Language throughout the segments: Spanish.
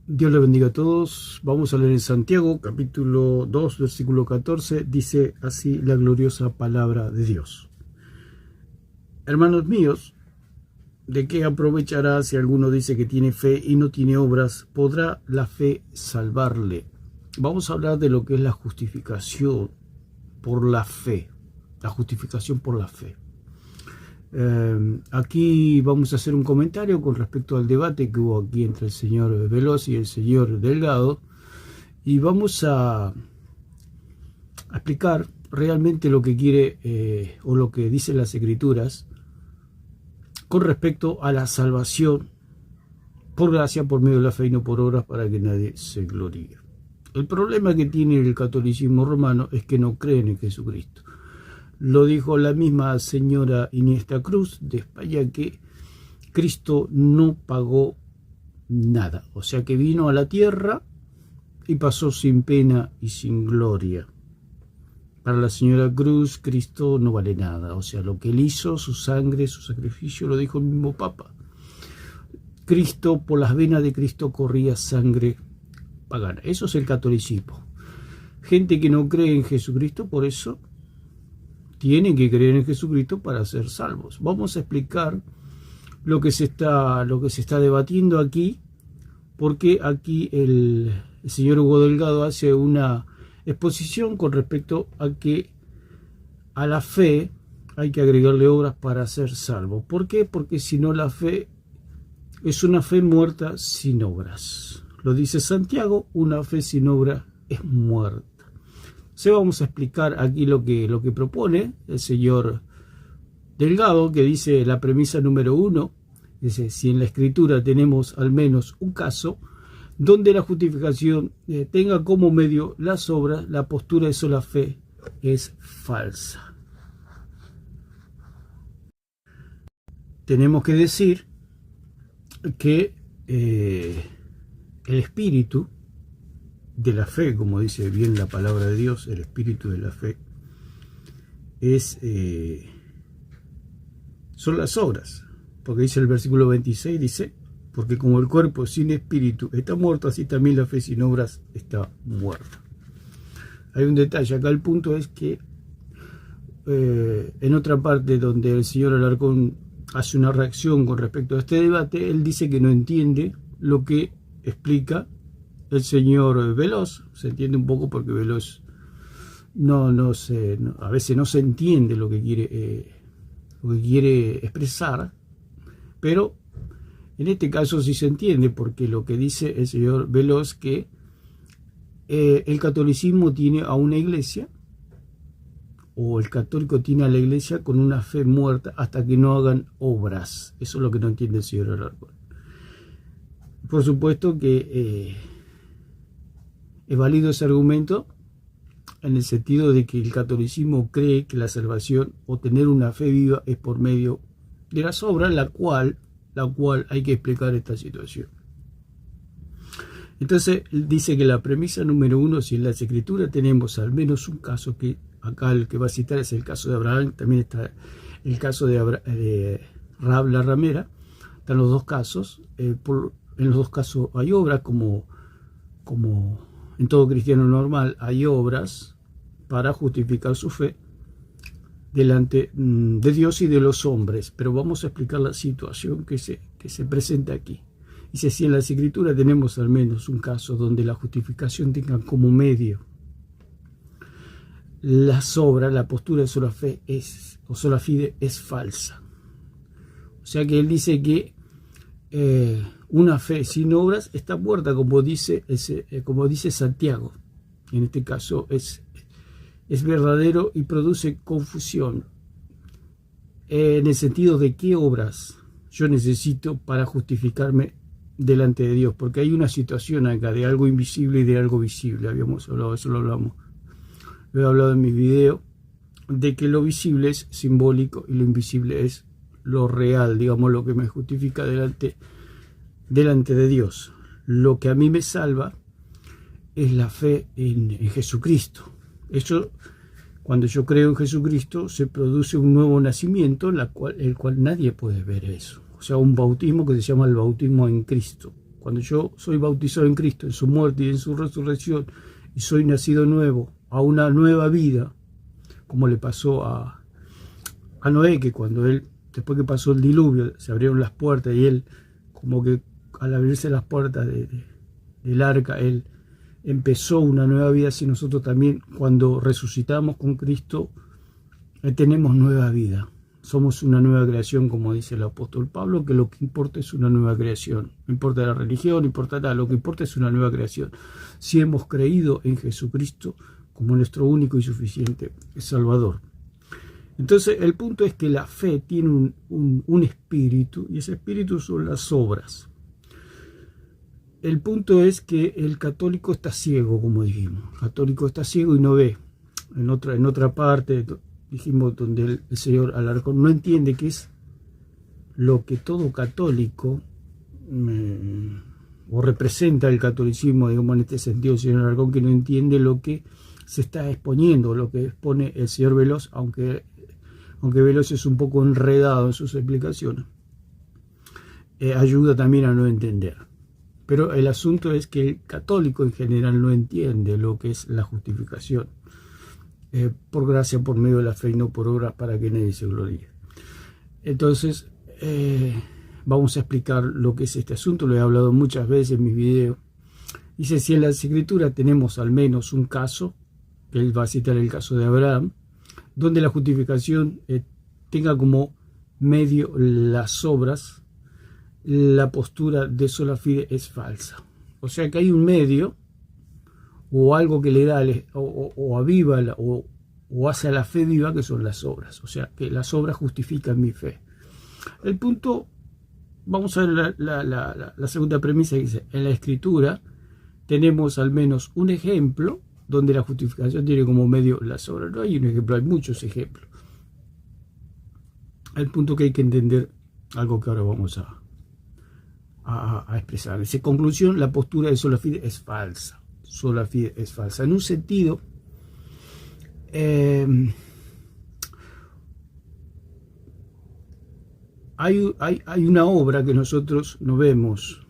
Dios le bendiga a todos. Vamos a leer en Santiago, capítulo 2, versículo 14. Dice así la gloriosa palabra de Dios. Hermanos míos, ¿de qué aprovechará si alguno dice que tiene fe y no tiene obras? ¿Podrá la fe salvarle? Vamos a hablar de lo que es la justificación por la fe. La justificación por la fe. Aquí vamos a hacer un comentario con respecto al debate que hubo aquí entre el señor Veloz y el señor Delgado, y vamos a explicar realmente lo que quiere o lo que dicen las Escrituras con respecto a la salvación por gracia, por medio de la fe y no por obras, para que nadie se gloríe. El problema que tiene el catolicismo romano es que no creen en Jesucristo. Lo dijo la misma señora Iniesta Cruz de España, que Cristo no pagó nada. O sea que vino a la tierra y pasó sin pena y sin gloria. Para la señora Cruz, Cristo no vale nada. O sea, lo que él hizo, su sangre, su sacrificio, lo dijo el mismo Papa. Cristo, por las venas de Cristo corría sangre pagana. Eso es el catolicismo. Gente que no cree en Jesucristo, por eso tienen que creer en Jesucristo para ser salvos. Vamos a explicar lo que se está debatiendo aquí, porque aquí el señor Hugo Delgado hace una exposición con respecto a que a la fe hay que agregarle obras para ser salvo. ¿Por qué? Porque si no, la fe es una fe muerta sin obras. Lo dice Santiago, una fe sin obra es muerta. Vamos a explicar aquí lo que propone el señor Delgado, que dice la premisa número 1, dice: si en la Escritura tenemos al menos un caso donde la justificación tenga como medio las obras, la postura de sola fe es falsa. Tenemos que decir que el espíritu de la fe, como dice bien la palabra de Dios, el espíritu de la fe son las obras, porque dice el versículo 26, dice: porque como el cuerpo sin espíritu está muerto, así también la fe sin obras está muerta. Hay un detalle acá. El punto es que en otra parte donde el señor Alarcón hace una reacción con respecto a este debate, él dice que no entiende lo que explica el señor Veloz. Se entiende un poco porque Veloz a veces no se entiende lo que quiere expresar, pero en este caso sí se entiende, porque lo que dice el señor Veloz, que el catolicismo tiene a una iglesia, o el católico tiene a la iglesia con una fe muerta hasta que no hagan obras. Eso es lo que no entiende el señor Alarcón. Por supuesto que es válido ese argumento en el sentido de que el catolicismo cree que la salvación o tener una fe viva es por medio de las obras, la cual hay que explicar esta situación. Entonces dice que la premisa número 1, si en las Escrituras tenemos al menos un caso, que acá el que va a citar es el caso de Abraham, también está el caso de Rahab la ramera, están los dos casos. En los dos casos hay obras, como en todo cristiano normal hay obras para justificar su fe delante de Dios y de los hombres. Pero vamos a explicar la situación que se presenta aquí. Dice: si en las Escrituras tenemos al menos un caso donde la justificación tenga como medio las obras, la postura de sola fe o sola fide es falsa. O sea que él dice que una fe sin obras está muerta, como dice Santiago. En este caso es verdadero y produce confusión en el sentido de qué obras yo necesito para justificarme delante de Dios, porque hay una situación acá de algo invisible y de algo visible. Habíamos hablado, eso lo he hablado en mis videos, de que lo visible es simbólico y lo invisible es lo real, digamos, lo que me justifica delante de Dios. Lo que a mí me salva es la fe en Jesucristo. Eso, cuando yo creo en Jesucristo, se produce un nuevo nacimiento, el cual nadie puede ver eso. O sea, un bautismo que se llama el bautismo en Cristo. Cuando yo soy bautizado en Cristo, en su muerte y en su resurrección, y soy nacido nuevo, a una nueva vida, como le pasó a Noé, que cuando él, después que pasó el diluvio, se abrieron las puertas y él, como que al abrirse las puertas del arca, él empezó una nueva vida. Así nosotros también, cuando resucitamos con Cristo, tenemos nueva vida. Somos una nueva creación, como dice el apóstol Pablo, que lo que importa es una nueva creación. No importa la religión, no importa nada, lo que importa es una nueva creación. Si hemos creído en Jesucristo como nuestro único y suficiente Salvador. Entonces, el punto es que la fe tiene un espíritu, y ese espíritu son las obras. El punto es que el católico está ciego, como dijimos. El católico está ciego y no ve. En otra parte, dijimos, donde el señor Alarcón no entiende qué es lo que todo católico o representa el catolicismo, digamos, en este sentido, el señor Alarcón, que no entiende lo que se está exponiendo, lo que expone el señor Veloz, aunque Veloz es un poco enredado en sus explicaciones, ayuda también a no entender. Pero el asunto es que el católico en general no entiende lo que es la justificación. Por gracia, por medio de la fe y no por obras, para que nadie se gloríe. Entonces, vamos a explicar lo que es este asunto. Lo he hablado muchas veces en mis videos. Dice, si en las Escrituras tenemos al menos un caso, que él va a citar el caso de Abraham, donde la justificación tenga como medio las obras, la postura de sola fide es falsa. O sea que hay un medio, o algo que le da, o aviva, o hace a la fe viva, que son las obras. O sea, que las obras justifican mi fe. El punto, vamos a ver la segunda premisa, que dice, en la Escritura tenemos al menos un ejemplo donde la justificación tiene como medio las obras. No hay un ejemplo, hay muchos ejemplos. El punto que hay que entender, algo que ahora vamos a expresar. Dice, conclusión, la postura de sola fide es falsa. Sola fide es falsa. En un sentido, hay una obra que nosotros no vemos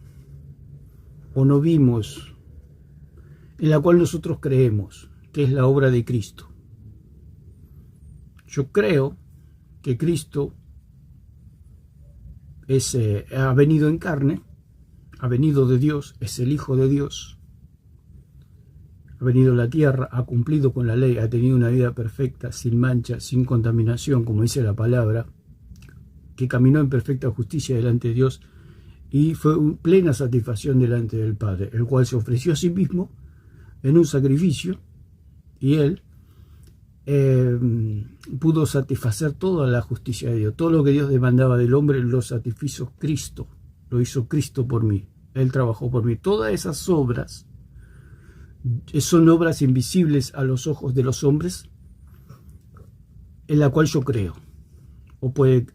o no vimos, en la cual nosotros creemos, que es la obra de Cristo. Yo creo que Cristo ha venido en carne, ha venido de Dios, es el Hijo de Dios, ha venido a la tierra, ha cumplido con la ley, ha tenido una vida perfecta, sin mancha, sin contaminación, como dice la palabra, que caminó en perfecta justicia delante de Dios y fue plena satisfacción delante del Padre, el cual se ofreció a sí mismo en un sacrificio, y él pudo satisfacer toda la justicia de Dios. Todo lo que Dios demandaba del hombre lo satisfizo Cristo, lo hizo Cristo por mí, él trabajó por mí. Todas esas obras son obras invisibles a los ojos de los hombres, en la cual yo creo, o puede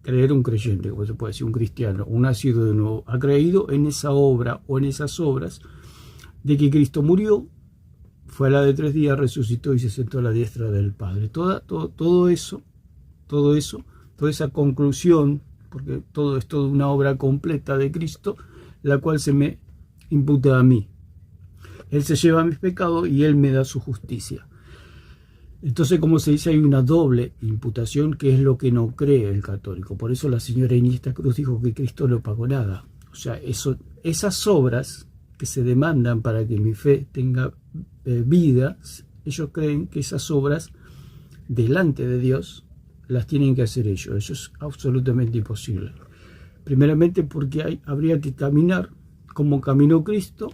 creer un creyente, como se puede decir, un cristiano, un nacido de nuevo, ha creído en esa obra o en esas obras de que Cristo murió, fue a la de 3 días, resucitó y se sentó a la diestra del Padre. Todo eso, toda esa conclusión, porque todo es toda una obra completa de Cristo, la cual se me imputa a mí. Él se lleva mis pecados y Él me da su justicia. Entonces, como se dice, hay una doble imputación, que es lo que no cree el católico. Por eso la señora Iniesta Cruz dijo que Cristo no pagó nada. O sea, esas obras que se demandan para que mi fe tenga vida, ellos creen que esas obras delante de Dios las tienen que hacer ellos. Eso es absolutamente imposible. Primeramente porque habría que caminar como caminó Cristo,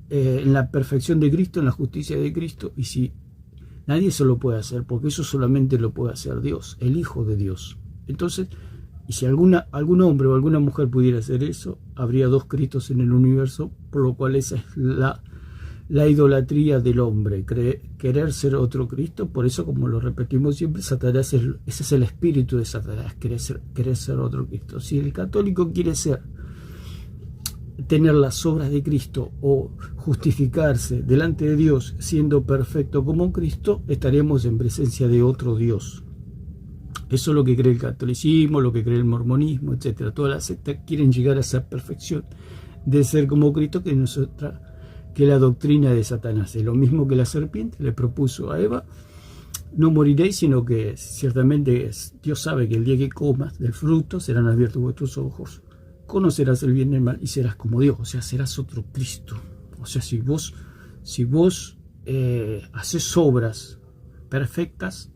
en la perfección de Cristo, en la justicia de Cristo, y si nadie se lo puede hacer, porque eso solamente lo puede hacer Dios, el Hijo de Dios. Entonces, y si algún hombre o alguna mujer pudiera hacer eso, habría 2 Cristos en el universo, por lo cual esa es la idolatría del hombre, querer ser otro Cristo. Por eso, como lo repetimos siempre, Satanás ese es el espíritu de Satanás, querer ser otro Cristo. Si el católico quiere tener las obras de Cristo o justificarse delante de Dios siendo perfecto como Cristo, estaríamos en presencia de otro Dios. Eso es lo que cree el catolicismo, lo que cree el mormonismo, etc. Todas las sectas quieren llegar a esa perfección de ser como Cristo, que no es otra que la doctrina de Satanás. Es lo mismo que la serpiente le propuso a Eva: no moriréis, sino que ciertamente Dios sabe que el día que comas del fruto serán abiertos vuestros ojos, conocerás el bien y el mal y serás como Dios, o sea, serás otro Cristo. O sea, si vos haces obras perfectas,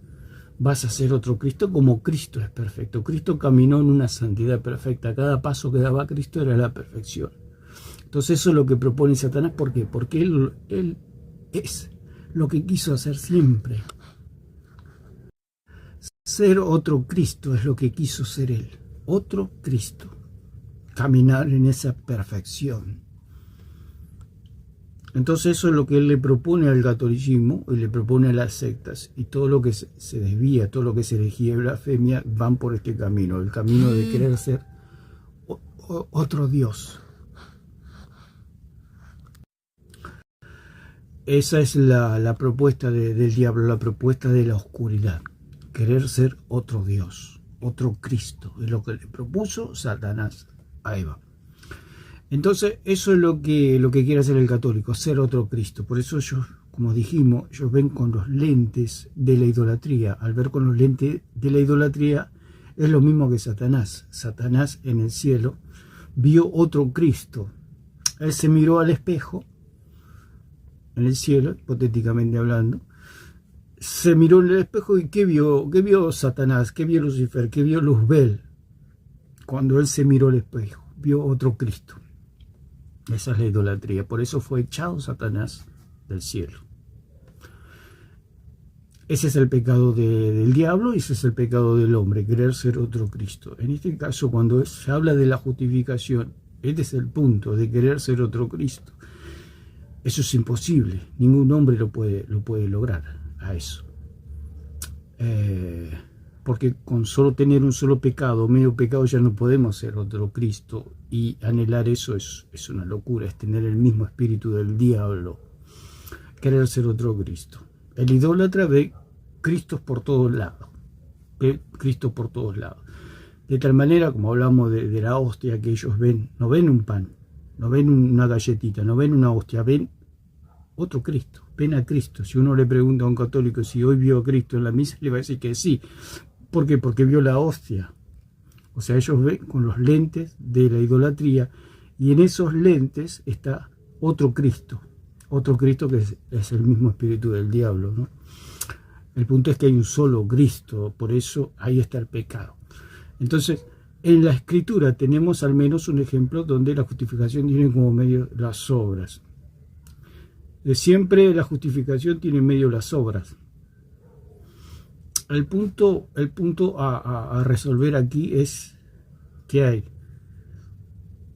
vas a ser otro Cristo, como Cristo es perfecto. Cristo caminó en una santidad perfecta. Cada paso que daba Cristo era la perfección. Entonces eso es lo que propone Satanás. ¿Por qué? Porque él es lo que quiso hacer siempre. Ser otro Cristo es lo que quiso ser él. Otro Cristo. Caminar en esa perfección. Entonces eso es lo que él le propone al catolicismo y le propone a las sectas. Y todo lo que se desvía, todo lo que se herejía y blasfemia van por este camino. El camino de querer ser otro Dios. Esa es la propuesta del diablo, la propuesta de la oscuridad. Querer ser otro Dios, otro Cristo. Es lo que le propuso Satanás a Eva. Entonces, eso es lo que quiere hacer el católico, ser otro Cristo. Por eso ellos, como dijimos, ellos ven con los lentes de la idolatría. Al ver con los lentes de la idolatría, es lo mismo que Satanás. Satanás en el cielo vio otro Cristo. Él se miró al espejo, en el cielo, hipotéticamente hablando. Se miró en el espejo y ¿qué vio? ¿Qué vio Satanás? ¿Qué vio Lucifer? ¿Qué vio Luzbel? Cuando él se miró al espejo, vio otro Cristo. Esa es la idolatría. Por eso fue echado Satanás del cielo. Ese es el pecado del diablo y ese es el pecado del hombre, querer ser otro Cristo. En este caso, cuando se habla de la justificación, este es el punto de querer ser otro Cristo. Eso es imposible. Ningún hombre lo puede lograr a eso. Porque con solo tener un solo pecado, medio pecado, ya no podemos ser otro Cristo. Y anhelar eso es una locura, es tener el mismo espíritu del diablo. Querer ser otro Cristo. El idólatra ve Cristos por todos lados. Ve Cristo por todos lados. De tal manera, como hablamos de la hostia, que ellos ven, no ven un pan, no ven una galletita, no ven una hostia, ven otro Cristo, ven a Cristo. Si uno le pregunta a un católico si hoy vio a Cristo en la misa, le va a decir que sí. ¿Por qué? Porque vio la hostia. O sea, ellos ven con los lentes de la idolatría y en esos lentes está otro Cristo que es el mismo espíritu del diablo, ¿no? El punto es que hay un solo Cristo, por eso ahí está el pecado. Entonces, en la Escritura tenemos al menos un ejemplo donde la justificación tiene como medio las obras. Siempre la justificación tiene en medio las obras. El punto a resolver aquí es que hay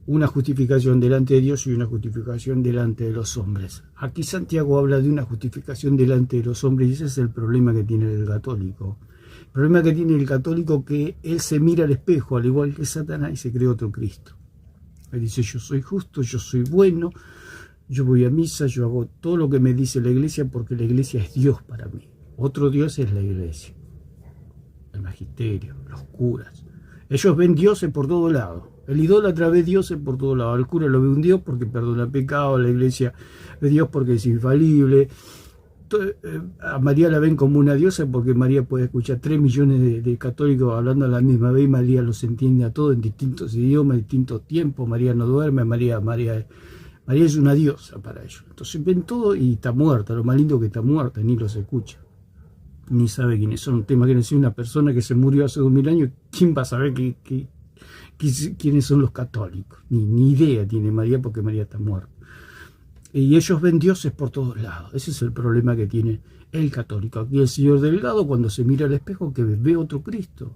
una justificación delante de Dios y una justificación delante de los hombres. Aquí Santiago habla de una justificación delante de los hombres y ese es el problema que tiene el católico. El problema que tiene el católico es que él se mira al espejo, al igual que Satanás, y se cree otro Cristo. Él dice: yo soy justo, yo soy bueno, yo voy a misa, yo hago todo lo que me dice la iglesia porque la iglesia es Dios para mí. Otro Dios es la iglesia, el magisterio, los curas. Ellos ven dioses por todos lados. El idólatra ve dioses por todos lados. El cura lo ve un Dios porque perdona pecado, la iglesia ve Dios porque es infalible. A María la ven como una diosa porque María puede escuchar 3 millones de católicos hablando a la misma vez y María los entiende a todos en distintos idiomas, en distintos tiempos. María no duerme, María es una diosa para ellos. Entonces ven todo y está muerta. Lo más lindo que está muerta, ni los escucha, ni sabe quiénes son. Imagínense una persona que se murió hace 2000 años, ¿quién va a saber quiénes son los católicos? Ni idea tiene María porque María está muerta. Y ellos ven dioses por todos lados. Ese es el problema que tiene el católico. Aquí el señor Delgado, cuando se mira al espejo, que ve otro Cristo.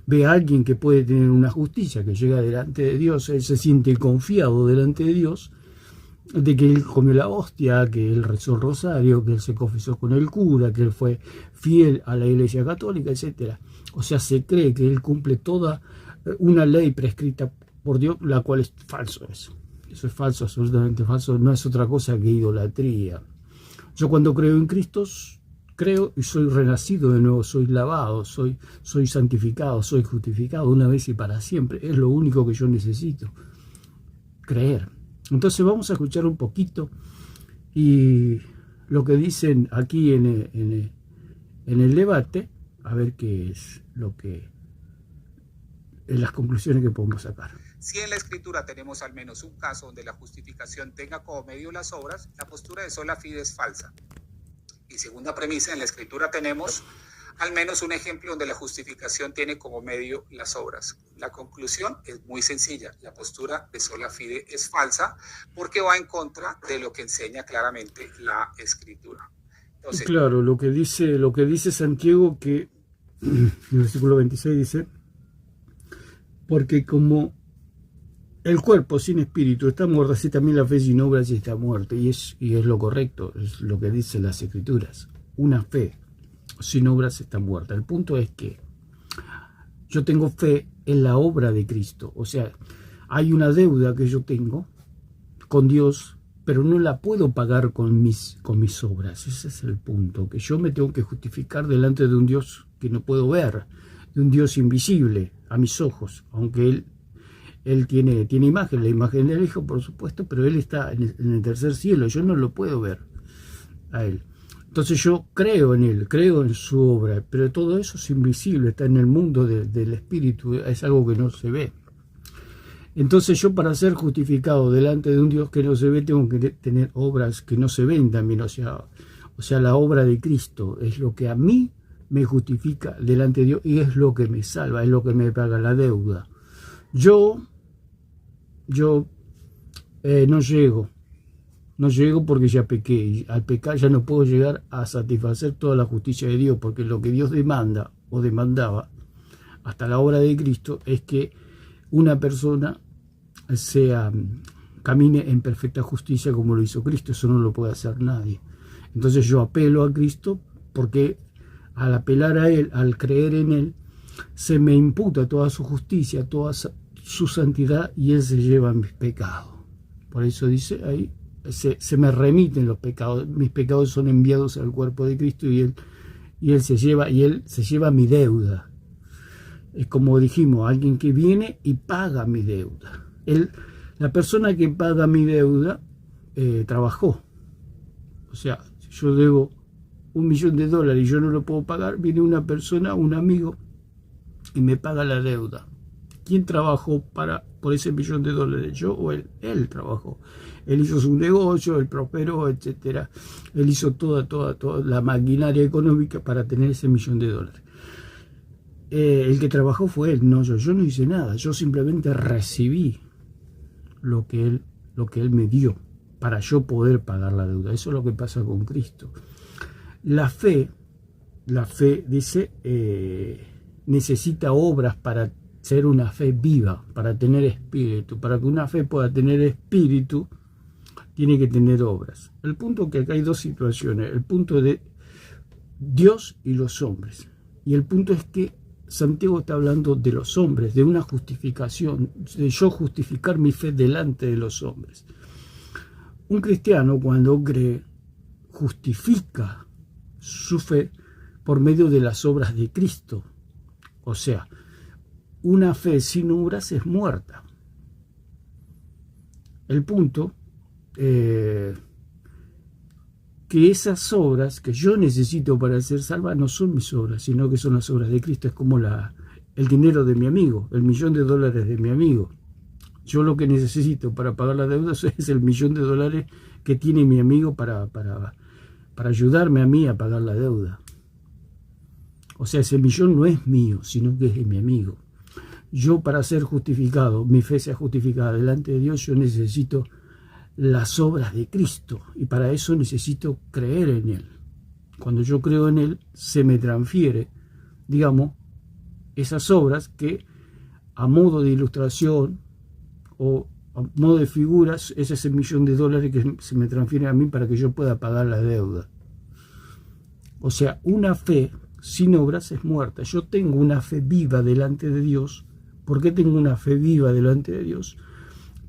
Ve a alguien que puede tener una justicia, que llega delante de Dios. Él se siente confiado delante de Dios, de que él comió la hostia, que él rezó el rosario, que él se confesó con el cura, que él fue fiel a la iglesia católica, etc. O sea, se cree que él cumple toda una ley prescrita por Dios, la cual es falso eso. Eso es falso, absolutamente falso, no es otra cosa que idolatría. Yo cuando creo en Cristo, creo y soy renacido de nuevo, soy lavado, soy santificado, soy justificado una vez y para siempre. Es lo único que yo necesito, creer. Entonces vamos a escuchar un poquito y lo que dicen aquí en el debate, a ver qué es lo que en las conclusiones que podemos sacar. Si en la Escritura tenemos al menos un caso donde la justificación tenga como medio las obras, la postura de sola fide es falsa. Y segunda premisa, en la Escritura tenemos al menos un ejemplo donde la justificación tiene como medio las obras. La conclusión es muy sencilla. La postura de sola fide es falsa porque va en contra de lo que enseña claramente la Escritura. Entonces, claro, lo que dice Santiago, que en el versículo 26 dice: porque como el cuerpo sin espíritu está muerto, así también la fe sin obras está muerta. Y es lo correcto, es lo que dicen las Escrituras. Una fe sin obras está muerta. El punto es que yo tengo fe en la obra de Cristo. O sea, hay una deuda que yo tengo con Dios, pero no la puedo pagar con mis obras. Ese es el punto, que yo me tengo que justificar delante de un Dios que no puedo ver, de un Dios invisible a mis ojos, aunque Él tiene imagen, la imagen del Hijo, por supuesto, pero Él está en el tercer cielo, yo no lo puedo ver a Él. Entonces yo creo en Él, creo en su obra, pero todo eso es invisible, está en el mundo del Espíritu, es algo que no se ve. Entonces yo, para ser justificado delante de un Dios que no se ve, tengo que tener obras que no se ven también. O sea, la obra de Cristo es lo que a mí me justifica delante de Dios y es lo que me salva, es lo que me paga la deuda. Yo no llego porque ya pequé, y al pecar ya no puedo llegar a satisfacer toda la justicia de Dios, porque lo que Dios demanda o demandaba hasta la obra de Cristo es que una persona camine en perfecta justicia como lo hizo Cristo. Eso no lo puede hacer nadie. Entonces yo apelo a Cristo, porque al apelar a Él, al creer en Él, se me imputa toda su justicia, toda su santidad, y Él se lleva mis pecados. Por eso dice ahí, se me remiten los pecados, mis pecados son enviados al cuerpo de Cristo, y Él se lleva mi deuda. Es como dijimos, alguien que viene y paga mi deuda. La persona que paga mi deuda trabajó. O sea, si yo debo $1.000.000 y yo no lo puedo pagar, viene una persona, un amigo, y me paga la deuda. ¿Quién trabajó por ese $1.000.000? ¿Yo o él? Él trabajó. Él hizo su negocio, él prosperó, etc. Él hizo toda la maquinaria económica para tener ese $1.000.000. El que trabajó fue él, no yo. Yo no hice nada, yo simplemente recibí lo que él me dio para yo poder pagar la deuda. Eso es lo que pasa con Cristo. La fe dice, necesita obras para ser una fe viva, para tener espíritu. Para que una fe pueda tener espíritu, tiene que tener obras. El punto es que acá hay dos situaciones, el punto de Dios y los hombres. Y el punto es que Santiago está hablando de los hombres, de una justificación, de yo justificar mi fe delante de los hombres. Un cristiano, cuando cree, justifica su fe por medio de las obras de Cristo. O sea, una fe sin obras es muerta. El punto que esas obras que yo necesito para ser salva no son mis obras, sino que son las obras de Cristo. Es como el dinero de mi amigo, el $1.000.000 de mi amigo. Yo lo que necesito para pagar la deuda es el $1.000.000 que tiene mi amigo para ayudarme a mí a pagar la deuda. O sea, ese millón no es mío, sino que es de mi amigo. Yo, para ser justificado, mi fe sea justificada delante de Dios, yo necesito las obras de Cristo, y para eso necesito creer en Él. Cuando yo creo en Él, se me transfiere, digamos, esas obras que, a modo de ilustración o a modo de figuras, es ese $1.000.000 que se me transfiere a mí para que yo pueda pagar la deuda. O sea, una fe sin obras es muerta. Yo tengo una fe viva delante de Dios. ¿Por qué tengo una fe viva delante de Dios?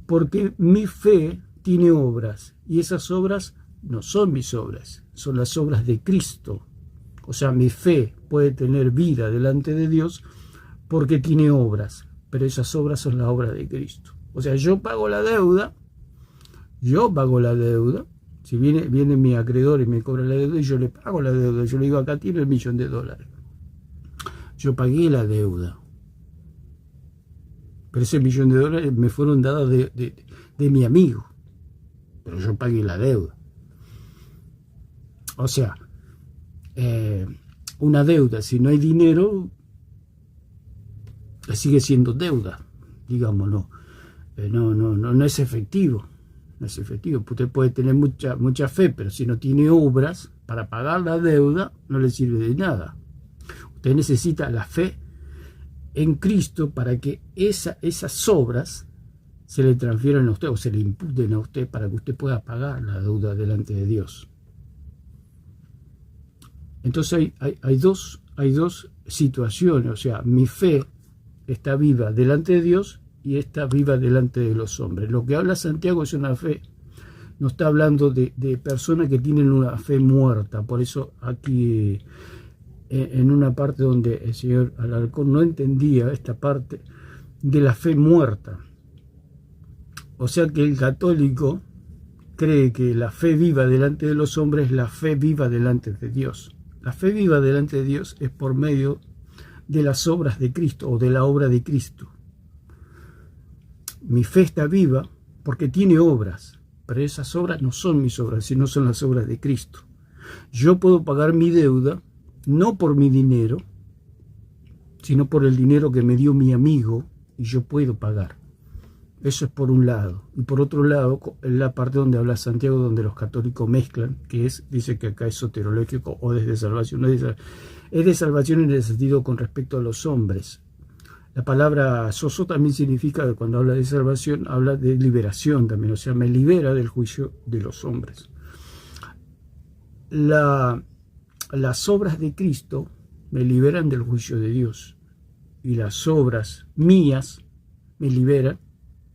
Porque mi fe tiene obras, y esas obras no son mis obras, son las obras de Cristo. O sea, mi fe puede tener vida delante de Dios porque tiene obras, pero esas obras son las obras de Cristo. O sea, yo pago la deuda, si viene mi acreedor y me cobra la deuda, y yo le pago la deuda, yo le digo, acá tiene $1.000.000. Yo pagué la deuda. Pero ese $1.000.000 me fueron dados de mi amigo. Pero yo pagué la deuda. O sea, una deuda, si no hay dinero, sigue siendo deuda, digámoslo. No es efectivo. No es efectivo. Usted puede tener mucha fe, pero si no tiene obras para pagar la deuda, no le sirve de nada. Usted necesita la fe en Cristo para que esas obras se le transfieran a usted o se le imputen a usted para que usted pueda pagar la deuda delante de Dios. Entonces hay dos situaciones, o sea, mi fe está viva delante de Dios y está viva delante de los hombres. Lo que habla Santiago es una fe, no está hablando de personas que tienen una fe muerta. Por eso aquí en una parte donde el señor Alarcón no entendía esta parte de la fe muerta. O sea que el católico cree que la fe viva delante de los hombres es la fe viva delante de Dios. La fe viva delante de Dios es por medio de las obras de Cristo o de la obra de Cristo. Mi fe está viva porque tiene obras, pero esas obras no son mis obras, sino son las obras de Cristo. Yo puedo pagar mi deuda no por mi dinero, sino por el dinero que me dio mi amigo y yo puedo pagar. Eso es por un lado. Y por otro lado, en la parte donde habla Santiago, donde los católicos mezclan, dice que acá es soterológico o desde salvación. Es de salvación en el sentido con respecto a los hombres. La palabra soso también significa, cuando habla de salvación, habla de liberación también. O sea, me libera del juicio de los hombres. Las obras de Cristo me liberan del juicio de Dios. Y las obras mías me liberan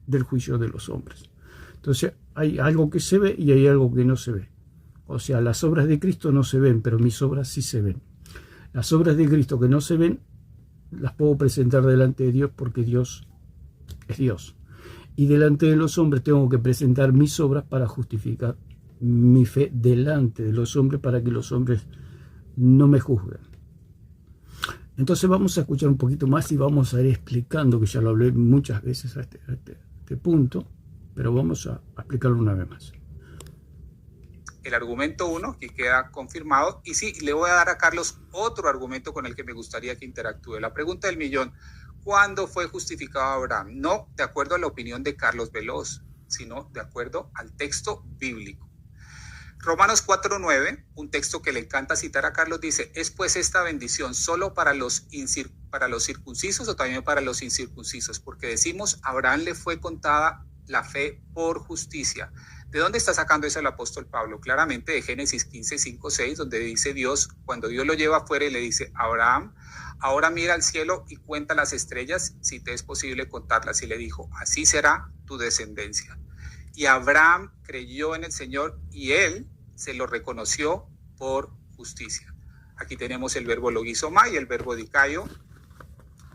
del juicio de los hombres. Entonces hay algo que se ve y hay algo que no se ve. O sea, las obras de Cristo no se ven, pero mis obras sí se ven. Las obras de Cristo que no se ven, las puedo presentar delante de Dios porque Dios es Dios. Y delante de los hombres tengo que presentar mis obras para justificar mi fe delante de los hombres, para que los hombres no me juzguen. Entonces vamos a escuchar un poquito más y vamos a ir explicando, que ya lo hablé muchas veces a este punto, pero vamos a explicarlo una vez más. El argumento 1 que queda confirmado, y sí, le voy a dar a Carlos otro argumento con el que me gustaría que interactúe. La pregunta del millón: ¿cuándo fue justificado Abraham? No de acuerdo a la opinión de Carlos Veloz, sino de acuerdo al texto bíblico. Romanos 4:9, un texto que le encanta citar a Carlos, dice: ¿es pues esta bendición solo para los circuncisos o también para los incircuncisos? Porque decimos, a Abraham le fue contada la fe por justicia. ¿De dónde está sacando eso el apóstol Pablo? Claramente de Génesis 15:5-6, donde dice Dios, cuando Dios lo lleva afuera y le dice: Abraham, ahora mira al cielo y cuenta las estrellas, si te es posible contarlas. Y le dijo: así será tu descendencia. Y Abraham creyó en el Señor y él se lo reconoció por justicia. Aquí tenemos el verbo logizomai y el verbo dicaio.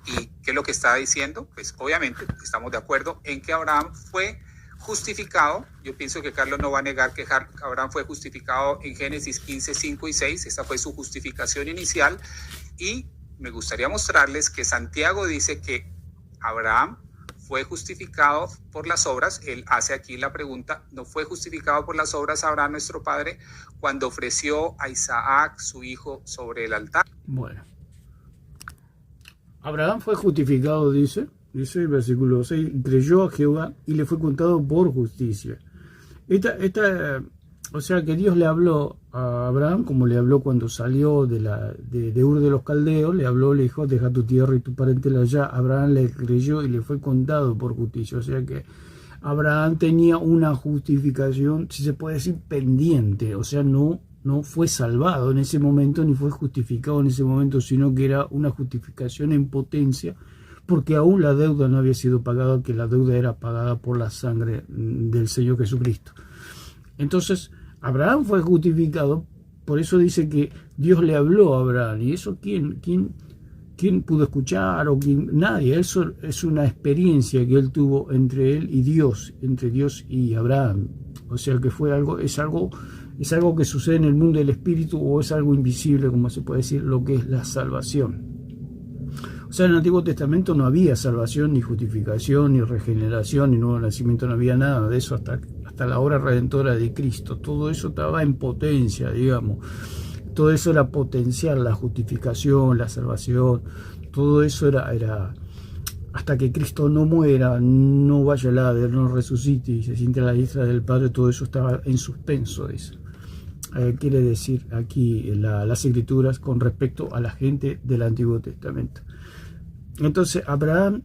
¿Y qué es lo que está diciendo? Pues obviamente estamos de acuerdo en que Abraham fue justificado. Yo pienso que Carlos no va a negar que Abraham fue justificado en Génesis 15:5-6. Esta fue su justificación inicial. Y me gustaría mostrarles que Santiago dice que Abraham fue justificado por las obras. Él hace aquí la pregunta: ¿no fue justificado por las obras Abraham nuestro padre cuando ofreció a Isaac su hijo sobre el altar? Bueno, Abraham fue justificado, dice el versículo 6, creyó a Jehová y le fue contado por justicia. O sea que Dios le habló a Abraham como le habló cuando salió de Ur de los Caldeos, le dijo: deja tu tierra y tu parentela allá. Abraham le creyó y le fue contado por justicia. O sea que Abraham tenía una justificación, si se puede decir, pendiente. O sea, no fue salvado en ese momento ni fue justificado en ese momento, sino que era una justificación en potencia, porque aún la deuda no había sido pagada, que la deuda era pagada por la sangre del Señor Jesucristo. Entonces Abraham fue justificado por eso dice que Dios le habló a Abraham. ¿Y eso quién pudo escuchar? O nadie. Eso es una experiencia que él tuvo entre él y Dios, entre Dios y Abraham. O sea que es algo que sucede en el mundo del espíritu, o es algo invisible, como se puede decir, lo que es la salvación. O sea, en el Antiguo Testamento no había salvación, ni justificación, ni regeneración, ni nuevo nacimiento, no había nada de eso hasta la obra redentora de Cristo. Todo eso estaba en potencia, digamos. Todo eso era potencial, la justificación, la salvación. Todo eso era hasta que Cristo no muera, no vaya al Hades, no resucite y se siente a la diestra del Padre. Todo eso estaba en suspenso, dice. Quiere decir aquí las Escrituras con respecto a la gente del Antiguo Testamento. Entonces Abraham,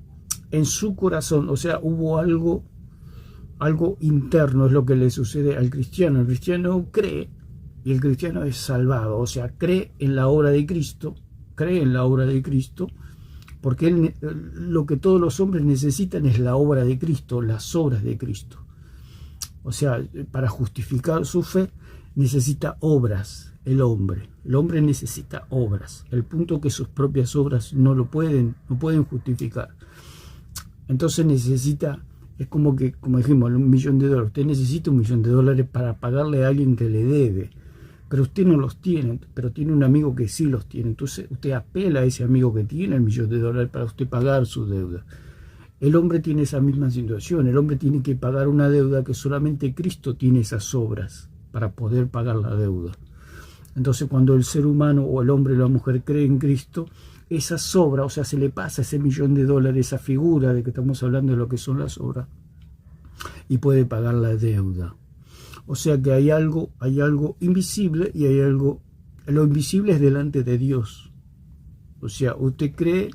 en su corazón, o sea, hubo algo interno, es lo que le sucede al cristiano. El cristiano cree y el cristiano es salvado, o sea, cree en la obra de Cristo, porque lo que todos los hombres necesitan es la obra de Cristo, las obras de Cristo. O sea, para justificar su fe necesita obras. El hombre necesita obras. El punto que sus propias obras no pueden justificar. Entonces necesita, es como dijimos, $1 millón. Usted necesita $1 millón para pagarle a alguien que le debe. Pero usted no los tiene, pero tiene un amigo que sí los tiene. Entonces usted apela a ese amigo que tiene $1 millón para usted pagar su deuda. El hombre tiene esa misma situación. El hombre tiene que pagar una deuda que solamente Cristo tiene esas obras para poder pagar la deuda. Entonces cuando el ser humano o el hombre o la mujer cree en Cristo, esas obras, o sea, se le pasa ese $1 millón, esa figura de que estamos hablando de lo que son las obras, y puede pagar la deuda. O sea que hay algo invisible, y lo invisible es delante de Dios. O sea, usted cree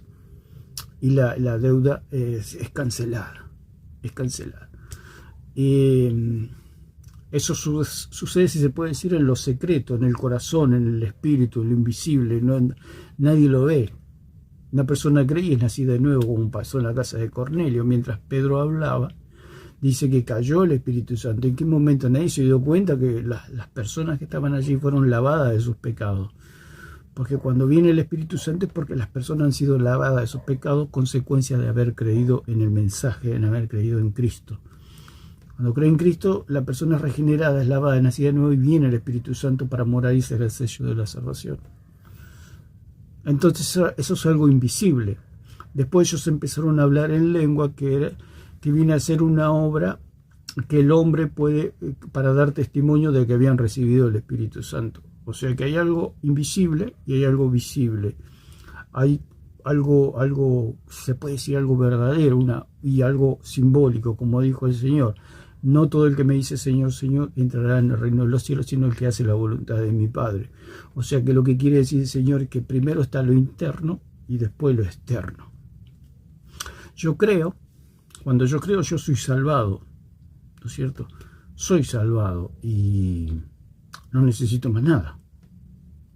y la deuda es cancelada. Eso sucede, si se puede decir, en lo secreto, en el corazón, en el espíritu, en lo invisible. Nadie lo ve. Una persona cree y es nacida de nuevo, como pasó en la casa de Cornelio. Mientras Pedro hablaba, dice que cayó el Espíritu Santo. ¿En qué momento? Nadie se dio cuenta que las personas que estaban allí fueron lavadas de sus pecados. Porque cuando viene el Espíritu Santo es porque las personas han sido lavadas de sus pecados, consecuencia de haber creído en el mensaje, en haber creído en Cristo. Cuando cree en Cristo, la persona es regenerada, es lavada, es nacida de nuevo, y viene el Espíritu Santo para morar y ser el sello de la salvación. Entonces eso es algo invisible. Después ellos empezaron a hablar en lengua, que viene a ser una obra que el hombre puede, para dar testimonio de que habían recibido el Espíritu Santo. O sea que hay algo invisible y hay algo visible. Hay algo, se puede decir algo verdadero, y algo simbólico, como dijo el Señor. No todo el que me dice Señor, Señor, entrará en el reino de los cielos, sino el que hace la voluntad de mi Padre. O sea que lo que quiere decir el Señor es que primero está lo interno y después lo externo. Cuando yo creo, yo soy salvado, ¿no es cierto? Soy salvado y no necesito más nada.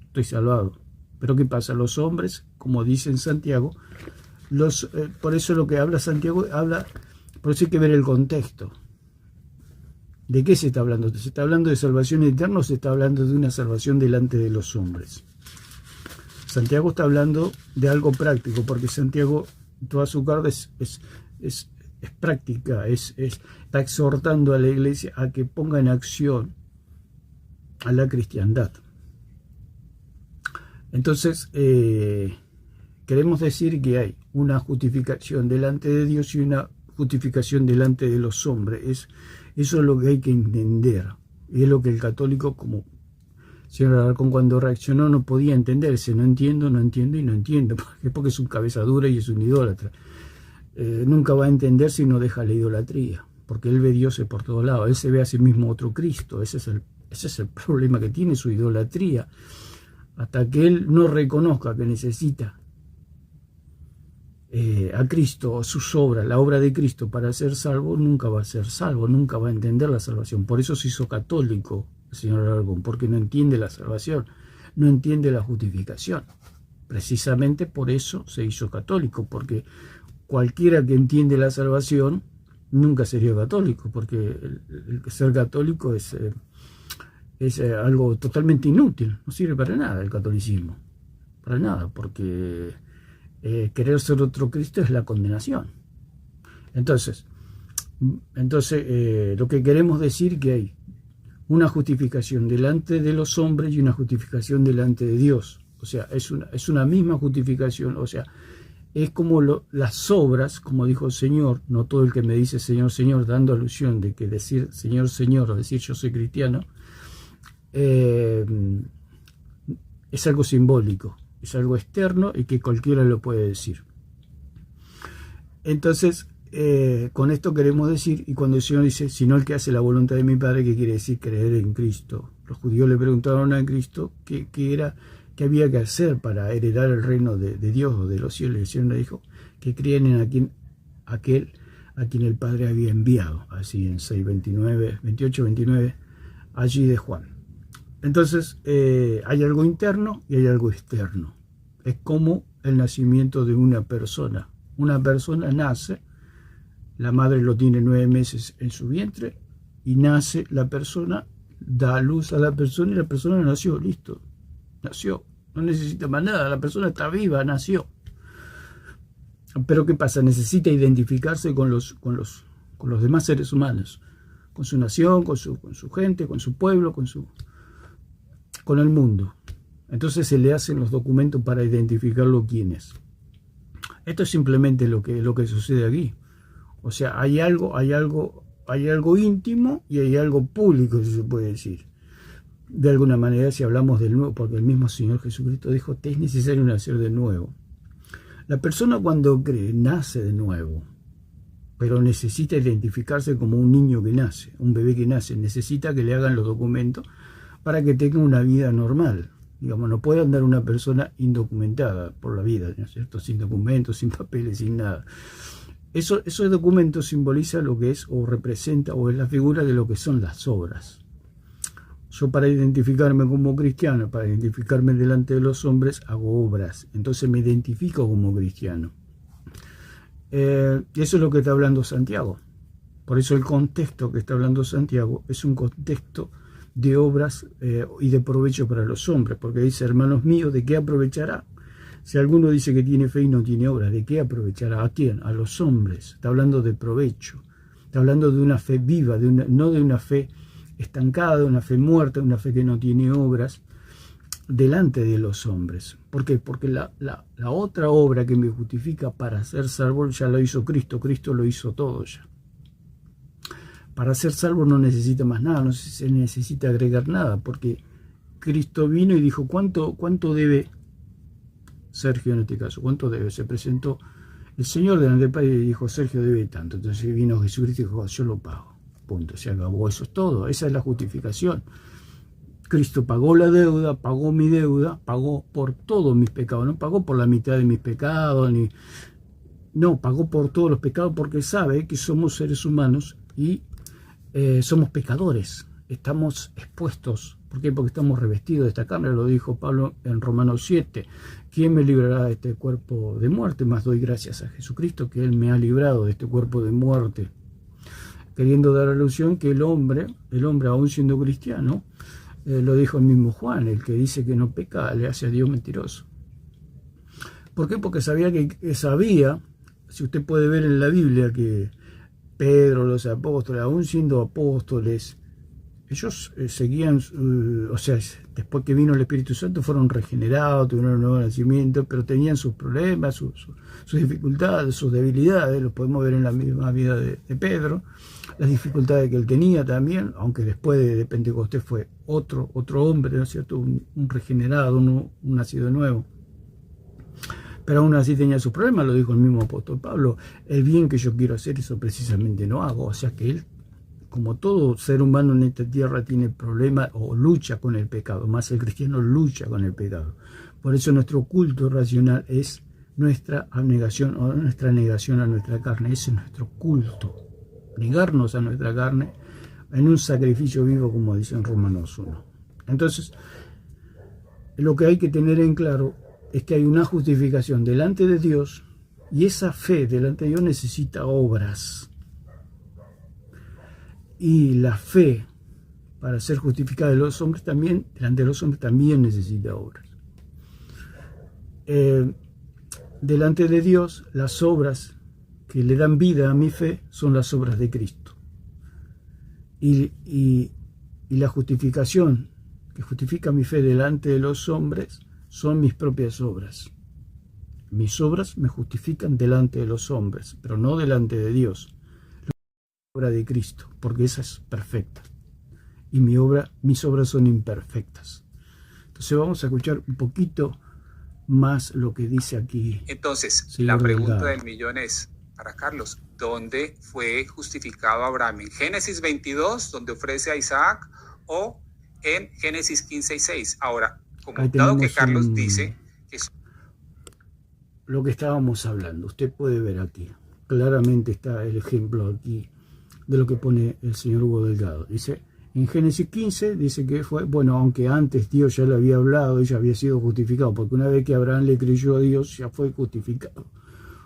Estoy salvado. Pero ¿qué pasa? Los hombres, como dice en Santiago, por eso lo que habla Santiago, por eso hay que ver el contexto. ¿De qué se está hablando? ¿Se está hablando de salvación eterna o se está hablando de una salvación delante de los hombres? Santiago está hablando de algo práctico, porque Santiago, toda su carta es práctica, está exhortando a la iglesia a que ponga en acción a la cristiandad. Entonces, queremos decir que hay una justificación delante de Dios y una justificación delante de los hombres. Eso es lo que hay que entender. Y es lo que el católico, como señor Alarcón cuando reaccionó, no podía entenderse. No entiendo. Porque es un cabeza dura y es un idólatra. Nunca va a entender si no deja la idolatría. Porque él ve dioses por todos lados. Él se ve a sí mismo otro Cristo. Ese es el problema que tiene su idolatría. Hasta que él no reconozca que necesita a Cristo, sus obras, la obra de Cristo para ser salvo, nunca va a ser salvo, nunca va a entender la salvación. Por eso se hizo católico el señor Alarcón, porque no entiende la salvación, no entiende la justificación. Precisamente por eso se hizo católico, porque cualquiera que entiende la salvación nunca sería católico, porque el ser católico es es algo totalmente inútil, no sirve para nada el catolicismo, para nada, porque querer ser otro Cristo es la condenación. Entonces lo que queremos decir que hay una justificación delante de los hombres y una justificación delante de Dios. O sea, es una misma justificación. O sea, es como las obras, como dijo el Señor, no todo el que me dice Señor, Señor, dando alusión de que decir Señor, Señor, o decir yo soy cristiano, es algo simbólico, es algo externo y que cualquiera lo puede decir. Entonces, con esto queremos decir, y cuando el Señor dice, sino el que hace la voluntad de mi Padre, ¿qué quiere decir? Creer en Cristo. Los judíos le preguntaron a Cristo qué había que hacer para heredar el reino de Dios o de los cielos. Y el Señor le dijo que creían en aquel a quien el Padre había enviado. Así en 28, 29, allí de Juan. Entonces, hay algo interno y hay algo externo. Es como el nacimiento de una persona. Una persona nace, la madre lo tiene 9 meses en su vientre y nace la persona, da a luz a la persona y la persona nació, listo, nació, no necesita más nada, la persona está viva, nació. Pero ¿qué pasa? Necesita identificarse con los demás seres humanos, con su nación, con su gente, con su pueblo, con el mundo. Entonces se le hacen los documentos para identificarlo quién es. Esto es simplemente lo que sucede aquí. O sea, hay algo íntimo y hay algo público, si se puede decir. De alguna manera, si hablamos del nuevo, porque el mismo Señor Jesucristo dijo, te es necesario nacer de nuevo. La persona cuando cree, nace de nuevo, pero necesita identificarse como un niño que nace, un bebé que nace, necesita que le hagan los documentos para que tenga una vida normal. Digamos, no puede andar una persona indocumentada por la vida, ¿no es cierto? Sin documentos, sin papeles, sin nada. Esos documentos simbolizan lo que es o representa o es la figura de lo que son las obras. Yo para identificarme como cristiano, para identificarme delante de los hombres, hago obras. Entonces me identifico como cristiano. Y eso es lo que está hablando Santiago. Por eso el contexto que está hablando Santiago es un contexto de obras y de provecho para los hombres. Porque dice, hermanos míos, ¿de qué aprovechará? Si alguno dice que tiene fe y no tiene obras, ¿de qué aprovechará? ¿A quién? A los hombres. Está hablando de provecho. Está hablando de una fe viva, no de una fe estancada, de una fe muerta, de una fe que no tiene obras delante de los hombres. ¿Por qué? Porque la otra obra que me justifica para ser salvo ya lo hizo Cristo. Cristo lo hizo todo ya. Para ser salvo no necesita más nada, no se necesita agregar nada, porque Cristo vino y dijo, ¿cuánto debe Sergio en este caso? ¿Cuánto debe? Se presentó el Señor delante del Padre y dijo, Sergio debe tanto. Entonces vino Jesucristo y dijo, yo lo pago. Punto, se acabó, eso es todo, esa es la justificación. Cristo pagó la deuda, pagó mi deuda, pagó por todos mis pecados, no pagó por la mitad de mis pecados, no, pagó por todos los pecados porque sabe que somos seres humanos y somos pecadores, estamos expuestos. ¿Por qué? Porque estamos revestidos de esta carne, lo dijo Pablo en Romanos 7. ¿Quién me librará de este cuerpo de muerte? Más doy gracias a Jesucristo que Él me ha librado de este cuerpo de muerte. Queriendo dar alusión que el hombre aún siendo cristiano, lo dijo el mismo Juan, el que dice que no peca le hace a Dios mentiroso. ¿Por qué? Porque sabía, si usted puede ver en la Biblia que Pedro, los apóstoles, aún siendo apóstoles, ellos seguían, o sea, después que vino el Espíritu Santo fueron regenerados, tuvieron un nuevo nacimiento, pero tenían sus problemas, sus dificultades, sus debilidades, los podemos ver en la misma vida de Pedro, las dificultades que él tenía también, aunque después de Pentecostés fue otro hombre, ¿no es cierto?, un regenerado, un nacido nuevo. Pero aún así tenía sus problemas, lo dijo el mismo apóstol Pablo, el bien que yo quiero hacer, eso precisamente no hago, o sea que él, como todo ser humano en esta tierra, tiene problemas o lucha con el pecado, más el cristiano lucha con el pecado. Por eso nuestro culto racional es nuestra abnegación o nuestra negación a nuestra carne, ese es nuestro culto, negarnos a nuestra carne en un sacrificio vivo, como dice en Romanos 1. Entonces, lo que hay que tener en claro es que hay una justificación delante de Dios y esa fe delante de Dios necesita obras. Y la fe para ser justificada de los hombres también, delante de los hombres también necesita obras. Delante de Dios, las obras que le dan vida a mi fe son las obras de Cristo. Y la justificación que justifica mi fe delante de los hombres son mis propias obras. Mis obras me justifican delante de los hombres, pero no delante de Dios. La obra de Cristo, porque esa es perfecta. Y mis obras son imperfectas. Entonces vamos a escuchar un poquito más lo que dice aquí. Entonces, la pregunta del millón es, para Carlos, ¿dónde fue justificado Abraham? ¿En Génesis 22, donde ofrece a Isaac, o en Génesis 15:6? Ahora, como dado que Carlos dice que lo que estábamos hablando, usted puede ver aquí, claramente está el ejemplo aquí de lo que pone el señor Hugo Delgado. Dice, en Génesis 15, dice que fue, bueno, aunque antes Dios ya le había hablado, ya había sido justificado, porque una vez que Abraham le creyó a Dios, ya fue justificado.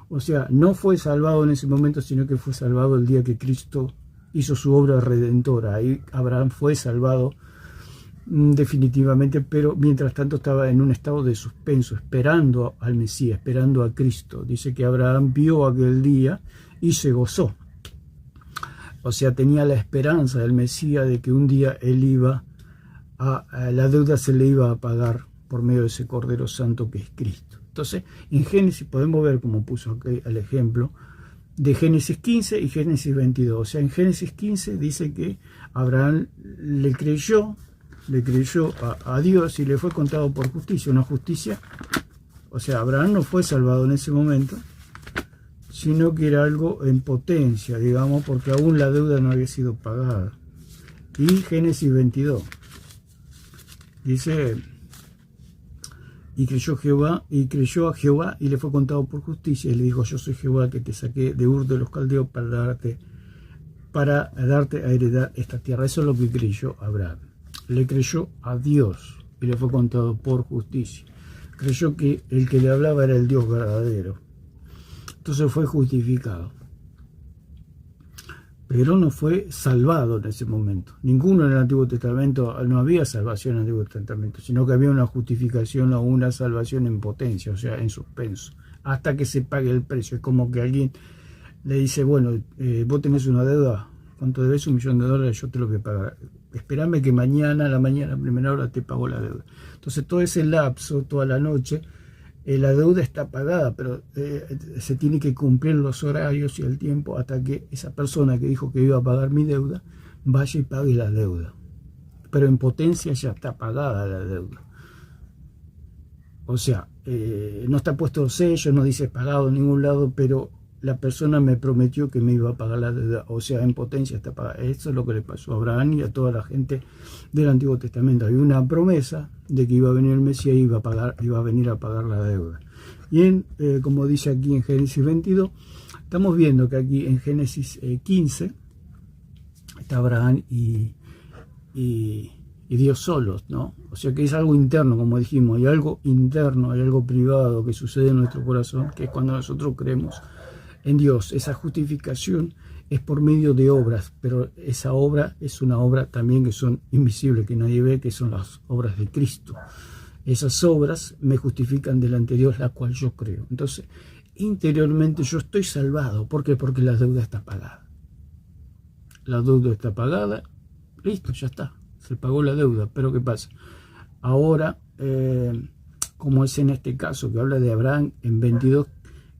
O sea, no fue salvado en ese momento, sino que fue salvado el día que Cristo hizo su obra redentora. Ahí Abraham fue salvado definitivamente, pero mientras tanto estaba en un estado de suspenso, esperando al Mesías, esperando a Cristo. Dice que Abraham vio aquel día y se gozó. O sea, tenía la esperanza del Mesías de que un día él iba la deuda se le iba a pagar por medio de ese Cordero Santo que es Cristo. Entonces, en Génesis podemos ver, como puso aquí el ejemplo, de Génesis 15 y Génesis 22. O sea, en Génesis 15 dice que Abraham le creyó a Dios y le fue contado por justicia, una justicia. O sea, Abraham no fue salvado en ese momento, sino que era algo en potencia, digamos, porque aún la deuda no había sido pagada. Y Génesis 22 dice, y creyó a Jehová y le fue contado por justicia, y le dijo, yo soy Jehová que te saqué de Ur de los Caldeos para darte a heredar esta tierra. Eso es lo que creyó Abraham. Le creyó a Dios y le fue contado por justicia. Creyó que el que le hablaba era el Dios verdadero. Entonces fue justificado. Pero no fue salvado en ese momento. Ninguno en el Antiguo Testamento, no había salvación en el Antiguo Testamento, sino que había una justificación o una salvación en potencia, o sea, en suspenso, hasta que se pague el precio. Es como que alguien le dice, bueno, vos tenés una deuda, ¿cuánto debes? $1.000.000, yo te lo voy a pagar. Esperame que mañana, a la mañana, a primera hora, te pago la deuda. Entonces todo ese lapso, toda la noche, la deuda está pagada, pero se tiene que cumplir los horarios y el tiempo hasta que esa persona que dijo que iba a pagar mi deuda vaya y pague la deuda. Pero en potencia ya está pagada la deuda. O sea, no está puesto sello, no dice pagado en ningún lado, pero la persona me prometió que me iba a pagar la deuda. O sea, en potencia está pagada. Eso es lo que le pasó a Abraham y a toda la gente del Antiguo Testamento. Había una promesa de que iba a venir el Mesías y iba a venir a pagar la deuda. Y como dice aquí en Génesis 22, estamos viendo que aquí en Génesis 15 está Abraham y Dios solos, ¿no? O sea que es algo interno, como dijimos, hay algo interno, hay algo privado que sucede en nuestro corazón, que es cuando nosotros creemos en Dios. Esa justificación es por medio de obras, pero esa obra es una obra también que son invisibles, que nadie ve, que son las obras de Cristo. Esas obras me justifican delante de Dios, la cual yo creo. Entonces, interiormente yo estoy salvado. ¿Por qué? Porque la deuda está pagada. La deuda está pagada, listo, ya está. Se pagó la deuda. Pero ¿qué pasa? Ahora, como es en este caso que habla de Abraham en 22,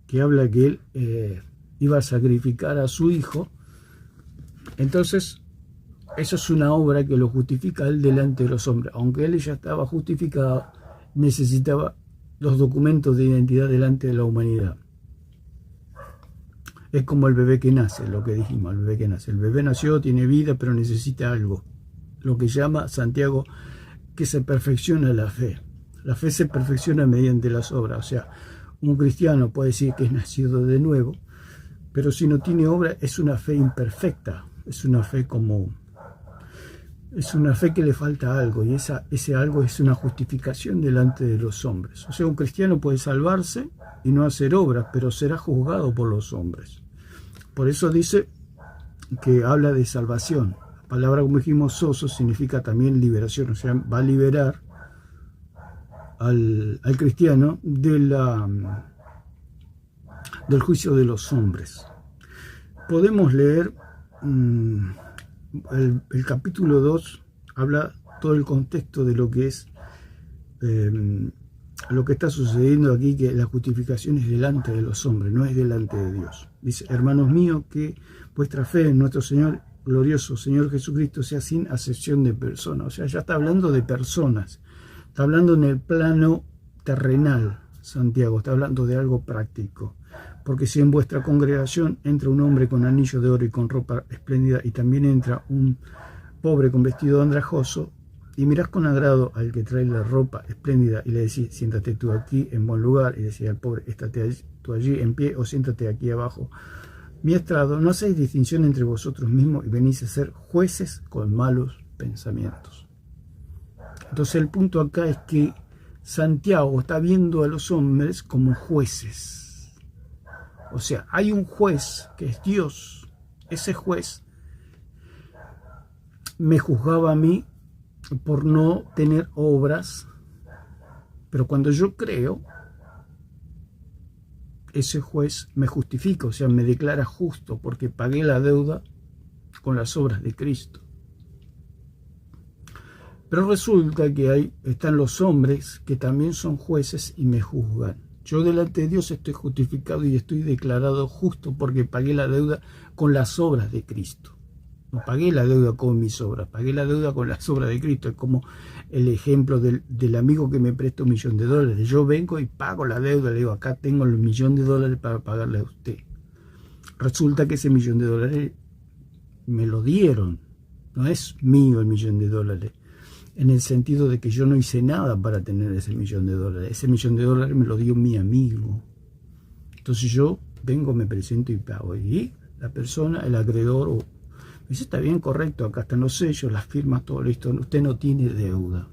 que habla que él iba a sacrificar a su hijo, entonces eso es una obra que lo justifica él delante de los hombres. Aunque él ya estaba justificado, necesitaba los documentos de identidad delante de la humanidad. Es como el bebé que nace, lo que dijimos, el bebé que nace. El bebé nació, tiene vida, pero necesita algo. Lo que llama Santiago que se perfecciona la fe. La fe se perfecciona mediante las obras. O sea, un cristiano puede decir que es nacido de nuevo, pero si no tiene obra es una fe imperfecta, es una fe que le falta algo, y ese algo es una justificación delante de los hombres. O sea, un cristiano puede salvarse y no hacer obras, pero será juzgado por los hombres. Por eso dice que habla de salvación, palabra, como dijimos, sozo, significa también liberación, o sea, va a liberar al cristiano del juicio de los hombres. Podemos leer el capítulo 2, habla todo el contexto de lo que es lo que está sucediendo aquí, que la justificación es delante de los hombres, no es delante de Dios. Dice: hermanos míos, que vuestra fe en nuestro Señor, glorioso Señor Jesucristo, sea sin acepción de personas. O sea, ya está hablando de personas, está hablando en el plano terrenal, Santiago, está hablando de algo práctico. Porque si en vuestra congregación entra un hombre con anillo de oro y con ropa espléndida, y también entra un pobre con vestido andrajoso, y mirás con agrado al que trae la ropa espléndida y le decís: siéntate tú aquí en buen lugar, y decís al pobre: estate tú allí en pie, o siéntate aquí abajo mi estrado, no hacéis distinción entre vosotros mismos y venís a ser jueces con malos pensamientos. Entonces el punto acá es que Santiago está viendo a los hombres como jueces. O sea, hay un juez que es Dios. Ese juez me juzgaba a mí por no tener obras, pero cuando yo creo, ese juez me justifica, o sea, me declara justo porque pagué la deuda con las obras de Cristo. Pero resulta que están los hombres que también son jueces y me juzgan. Yo delante de Dios estoy justificado y estoy declarado justo porque pagué la deuda con las obras de Cristo. No pagué la deuda con mis obras, pagué la deuda con las obras de Cristo. Es como el ejemplo del amigo que me presta $1.000.000. Yo vengo y pago la deuda, le digo: acá tengo el $1.000.000 para pagarle a usted. Resulta que ese $1.000.000 me lo dieron, no es mío el $1.000.000, en el sentido de que yo no hice nada para tener ese $1.000.000. Ese $1.000.000 me lo dio mi amigo. Entonces yo vengo, me presento y pago. Y la persona, el acreedor, dice: está bien, correcto, acá están los sellos, las firmas, todo listo, usted no tiene deuda.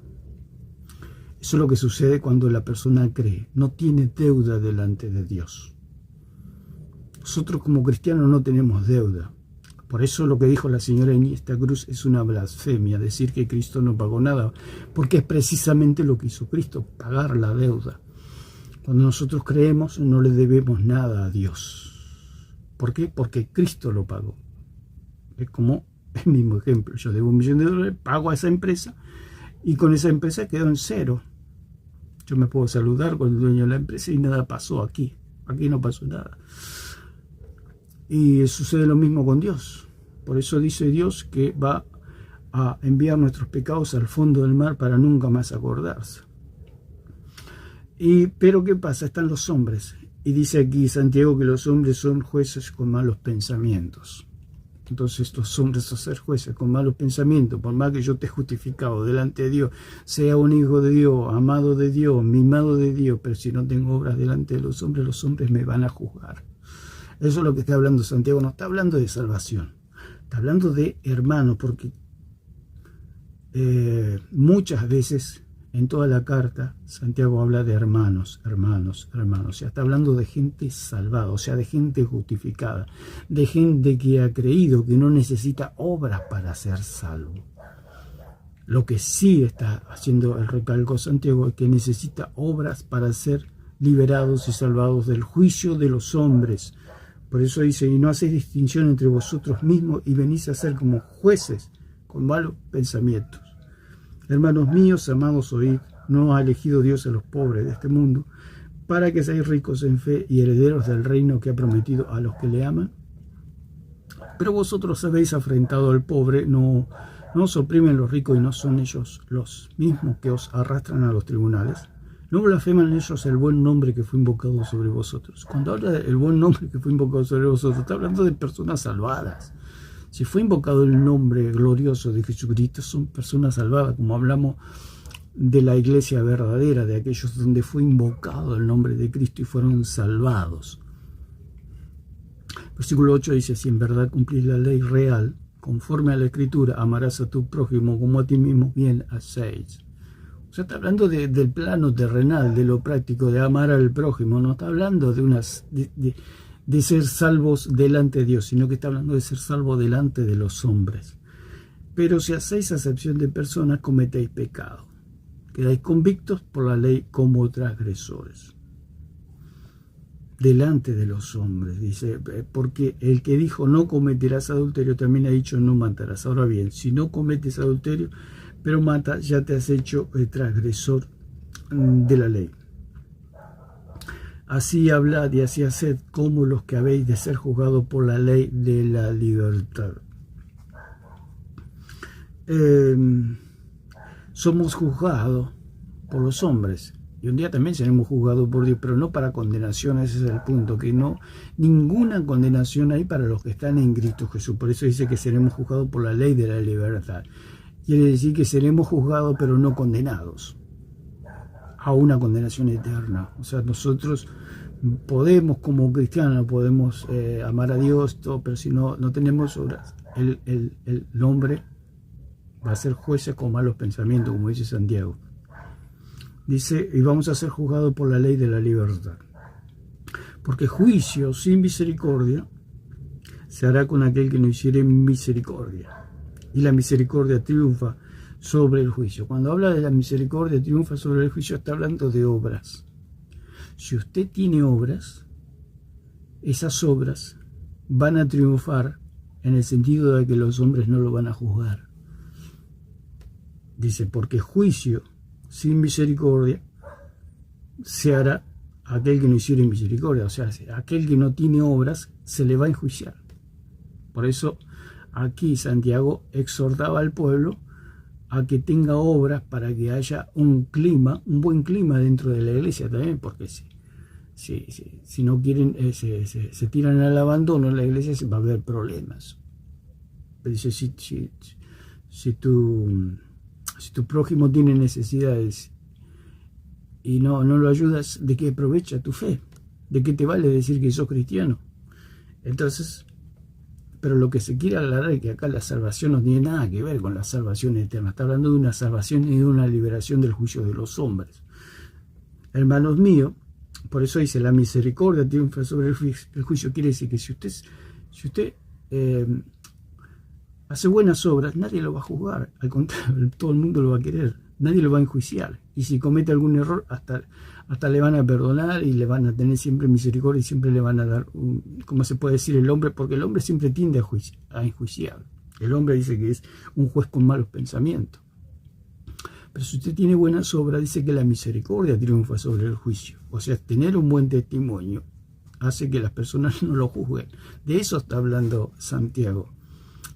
Eso es lo que sucede cuando la persona cree, no tiene deuda delante de Dios. Nosotros como cristianos no tenemos deuda. Por eso lo que dijo la señora Iniesta Cruz es una blasfemia, decir que Cristo no pagó nada, porque es precisamente lo que hizo Cristo, pagar la deuda. Cuando nosotros creemos, no le debemos nada a Dios. ¿Por qué? Porque Cristo lo pagó. Es como el mismo ejemplo: yo debo $1.000.000, pago a esa empresa y con esa empresa quedo en cero. Yo me puedo saludar con el dueño de la empresa y nada pasó aquí no pasó nada. Y sucede lo mismo con Dios. Por eso dice Dios que va a enviar nuestros pecados al fondo del mar para nunca más acordarse. Pero ¿qué pasa? Están los hombres, y dice aquí Santiago que los hombres son jueces con malos pensamientos. Entonces estos hombres, a ser jueces con malos pensamientos, por más que yo te he justificado delante de Dios, sea un hijo de Dios, amado de Dios, mimado de Dios, pero si no tengo obras delante de los hombres me van a juzgar. Eso es lo que está hablando Santiago. No está hablando de salvación, está hablando de hermanos, porque muchas veces en toda la carta Santiago habla de hermanos, hermanos, hermanos. O sea, está hablando de gente salvada, o sea, de gente justificada, de gente que ha creído, que no necesita obras para ser salvo. Lo que sí está haciendo el recalco Santiago es que necesita obras para ser liberados y salvados del juicio de los hombres. Por eso dice: y no hacéis distinción entre vosotros mismos y venís a ser como jueces con malos pensamientos. Hermanos míos, amados, oíd: no ha elegido Dios a los pobres de este mundo, para que seáis ricos en fe y herederos del reino que ha prometido a los que le aman. Pero vosotros habéis afrentado al pobre, no os oprimen los ricos, y no son ellos los mismos que os arrastran a los tribunales. No blasfeman ellos el buen nombre que fue invocado sobre vosotros. Cuando habla del buen nombre que fue invocado sobre vosotros, está hablando de personas salvadas. Si fue invocado el nombre glorioso de Jesucristo, son personas salvadas, como hablamos de la iglesia verdadera, de aquellos donde fue invocado el nombre de Cristo y fueron salvados. Versículo 8 dice: si en verdad cumplís la ley real, conforme a la Escritura, amarás a tu prójimo como a ti mismo, bien hacéis. O sea, está hablando del plano terrenal, de lo práctico, de amar al prójimo. No está hablando de ser salvos delante de Dios, sino que está hablando de ser salvos delante de los hombres. Pero si hacéis acepción de personas, cometéis pecado. Quedáis convictos por la ley como transgresores delante de los hombres, dice, porque el que dijo no cometerás adulterio también ha dicho no matarás. Ahora bien, si no cometes adulterio pero matas, ya te has hecho transgresor de la ley. Así hablad y así haced como los que habéis de ser juzgados por la ley de la libertad. Somos juzgados por los hombres y un día también seremos juzgados por Dios, pero no para condenación. Ese es el punto, que no, ninguna condenación hay para los que están en Cristo Jesús. Por eso dice que seremos juzgados por la ley de la libertad. Quiere decir que seremos juzgados pero no condenados a una condenación eterna. O sea, nosotros podemos, como cristianos, podemos amar a Dios, todo, pero si no tenemos obras, el hombre va a ser juez con malos pensamientos, como dice Santiago. Dice, y vamos a ser juzgados por la ley de la libertad. Porque juicio sin misericordia se hará con aquel que no hiciere misericordia. Y la misericordia triunfa sobre el juicio. Cuando habla de la misericordia triunfa sobre el juicio, está hablando de obras. Si usted tiene obras, esas obras van a triunfar en el sentido de que los hombres no lo van a juzgar. Dice, porque juicio sin misericordia se hará a aquel que no hiciere misericordia. O sea, aquel que no tiene obras se le va a enjuiciar. Por eso aquí Santiago exhortaba al pueblo a que tenga obras para que haya un buen clima dentro de la iglesia también, porque si no quieren, se tiran al abandono en la iglesia, va a haber problemas. Pero dice, si tu prójimo tiene necesidades y no lo ayudas, ¿de qué aprovecha tu fe? ¿De qué te vale decir que sos cristiano? Entonces, pero lo que se quiere aclarar es que acá la salvación no tiene nada que ver con la salvación eterna. Está hablando de una salvación y de una liberación del juicio de los hombres. Hermanos míos, por eso dice, la misericordia triunfa sobre el juicio. Quiere decir que si usted hace buenas obras, nadie lo va a juzgar. Al contrario, todo el mundo lo va a querer. Nadie lo va a enjuiciar. Y si comete algún error, hasta le van a perdonar y le van a tener siempre misericordia y siempre le van a dar, ¿cómo se puede decir? El hombre, porque el hombre siempre tiende a enjuiciar. El hombre dice que es un juez con malos pensamientos. Pero si usted tiene buenas obras, dice que la misericordia triunfa sobre el juicio. O sea, tener un buen testimonio hace que las personas no lo juzguen. De eso está hablando Santiago.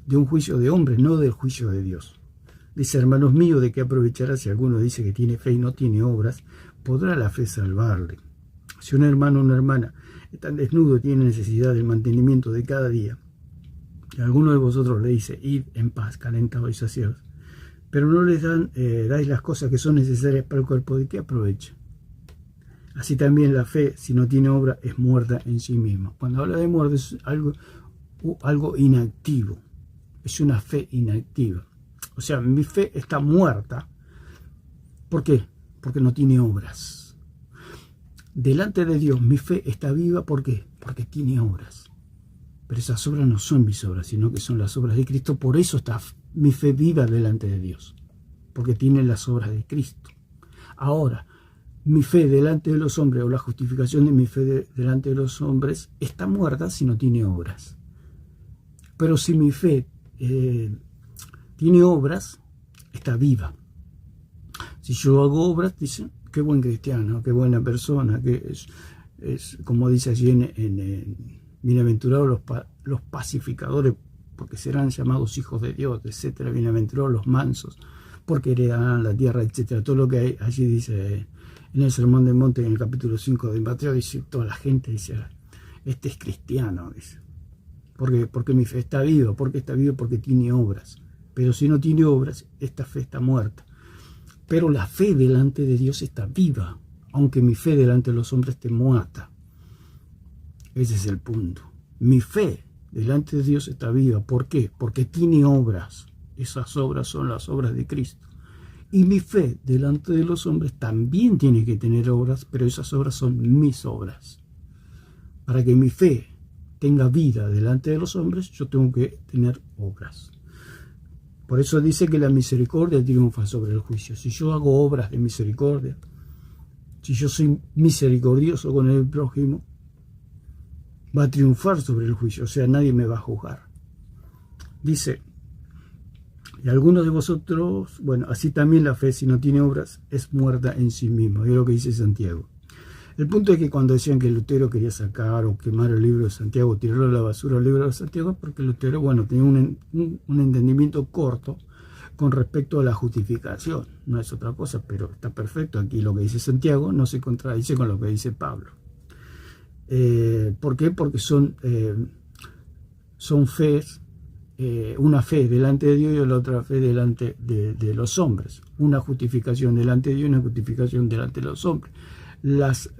De un juicio de hombres, no del juicio de Dios. Dice, hermanos míos, ¿de qué aprovechará si alguno dice que tiene fe y no tiene obras? ¿Podrá la fe salvarle? Si un hermano o una hermana están desnudos y tienen necesidad del mantenimiento de cada día, y alguno de vosotros le dice, id en paz, calentados y saciados, pero no les dais las cosas que son necesarias para el cuerpo, ¿de qué aprovecha? Así también la fe, si no tiene obra, es muerta en sí misma. Cuando habla de muerte es algo inactivo. Es una fe inactiva. O sea, mi fe está muerta. ¿Por qué? Porque no tiene obras. Delante de Dios mi fe está viva. ¿Por qué? Porque tiene obras. Pero esas obras no son mis obras, sino que son las obras de Cristo. Por eso está mi fe viva delante de Dios. Porque tiene las obras de Cristo. Ahora, mi fe delante de los hombres, o la justificación de mi fe delante de los hombres, está muerta si no tiene obras. Pero si mi fe tiene obras, está viva. Si yo hago obras, dicen, qué buen cristiano, qué buena persona, que es como dice allí en bienaventurados los pacificadores, porque serán llamados hijos de Dios, etcétera. Bienaventurados los mansos, porque heredarán la tierra, etcétera. Todo lo que hay allí dice en el Sermón del Monte, en el capítulo 5 de Mateo, dice, toda la gente dice, este es cristiano, dice. Porque mi fe está viva. ¿Por qué está viva? Porque tiene obras. Pero si no tiene obras, esta fe está muerta. Pero la fe delante de Dios está viva, aunque mi fe delante de los hombres esté muerta. Ese es el punto. Mi fe delante de Dios está viva. ¿Por qué? Porque tiene obras. Esas obras son las obras de Cristo. Y mi fe delante de los hombres también tiene que tener obras, pero esas obras son mis obras. Para que mi fe tenga vida delante de los hombres, yo tengo que tener obras. Por eso dice que la misericordia triunfa sobre el juicio. Si yo hago obras de misericordia, si yo soy misericordioso con el prójimo, va a triunfar sobre el juicio, o sea, nadie me va a juzgar. Dice, y algunos de vosotros, bueno, así también la fe, si no tiene obras, es muerta en sí misma. Es lo que dice Santiago. El punto es que cuando decían que Lutero quería sacar o quemar el libro de Santiago, tirarlo a la basura el libro de Santiago, porque Lutero, bueno, tenía un entendimiento corto con respecto a la justificación. No es otra cosa, pero está perfecto. Aquí lo que dice Santiago no se contradice con lo que dice Pablo. ¿Por qué? Porque son fees, una fe delante de Dios y la otra fe delante de los hombres. Una justificación delante de Dios y una justificación delante de los hombres.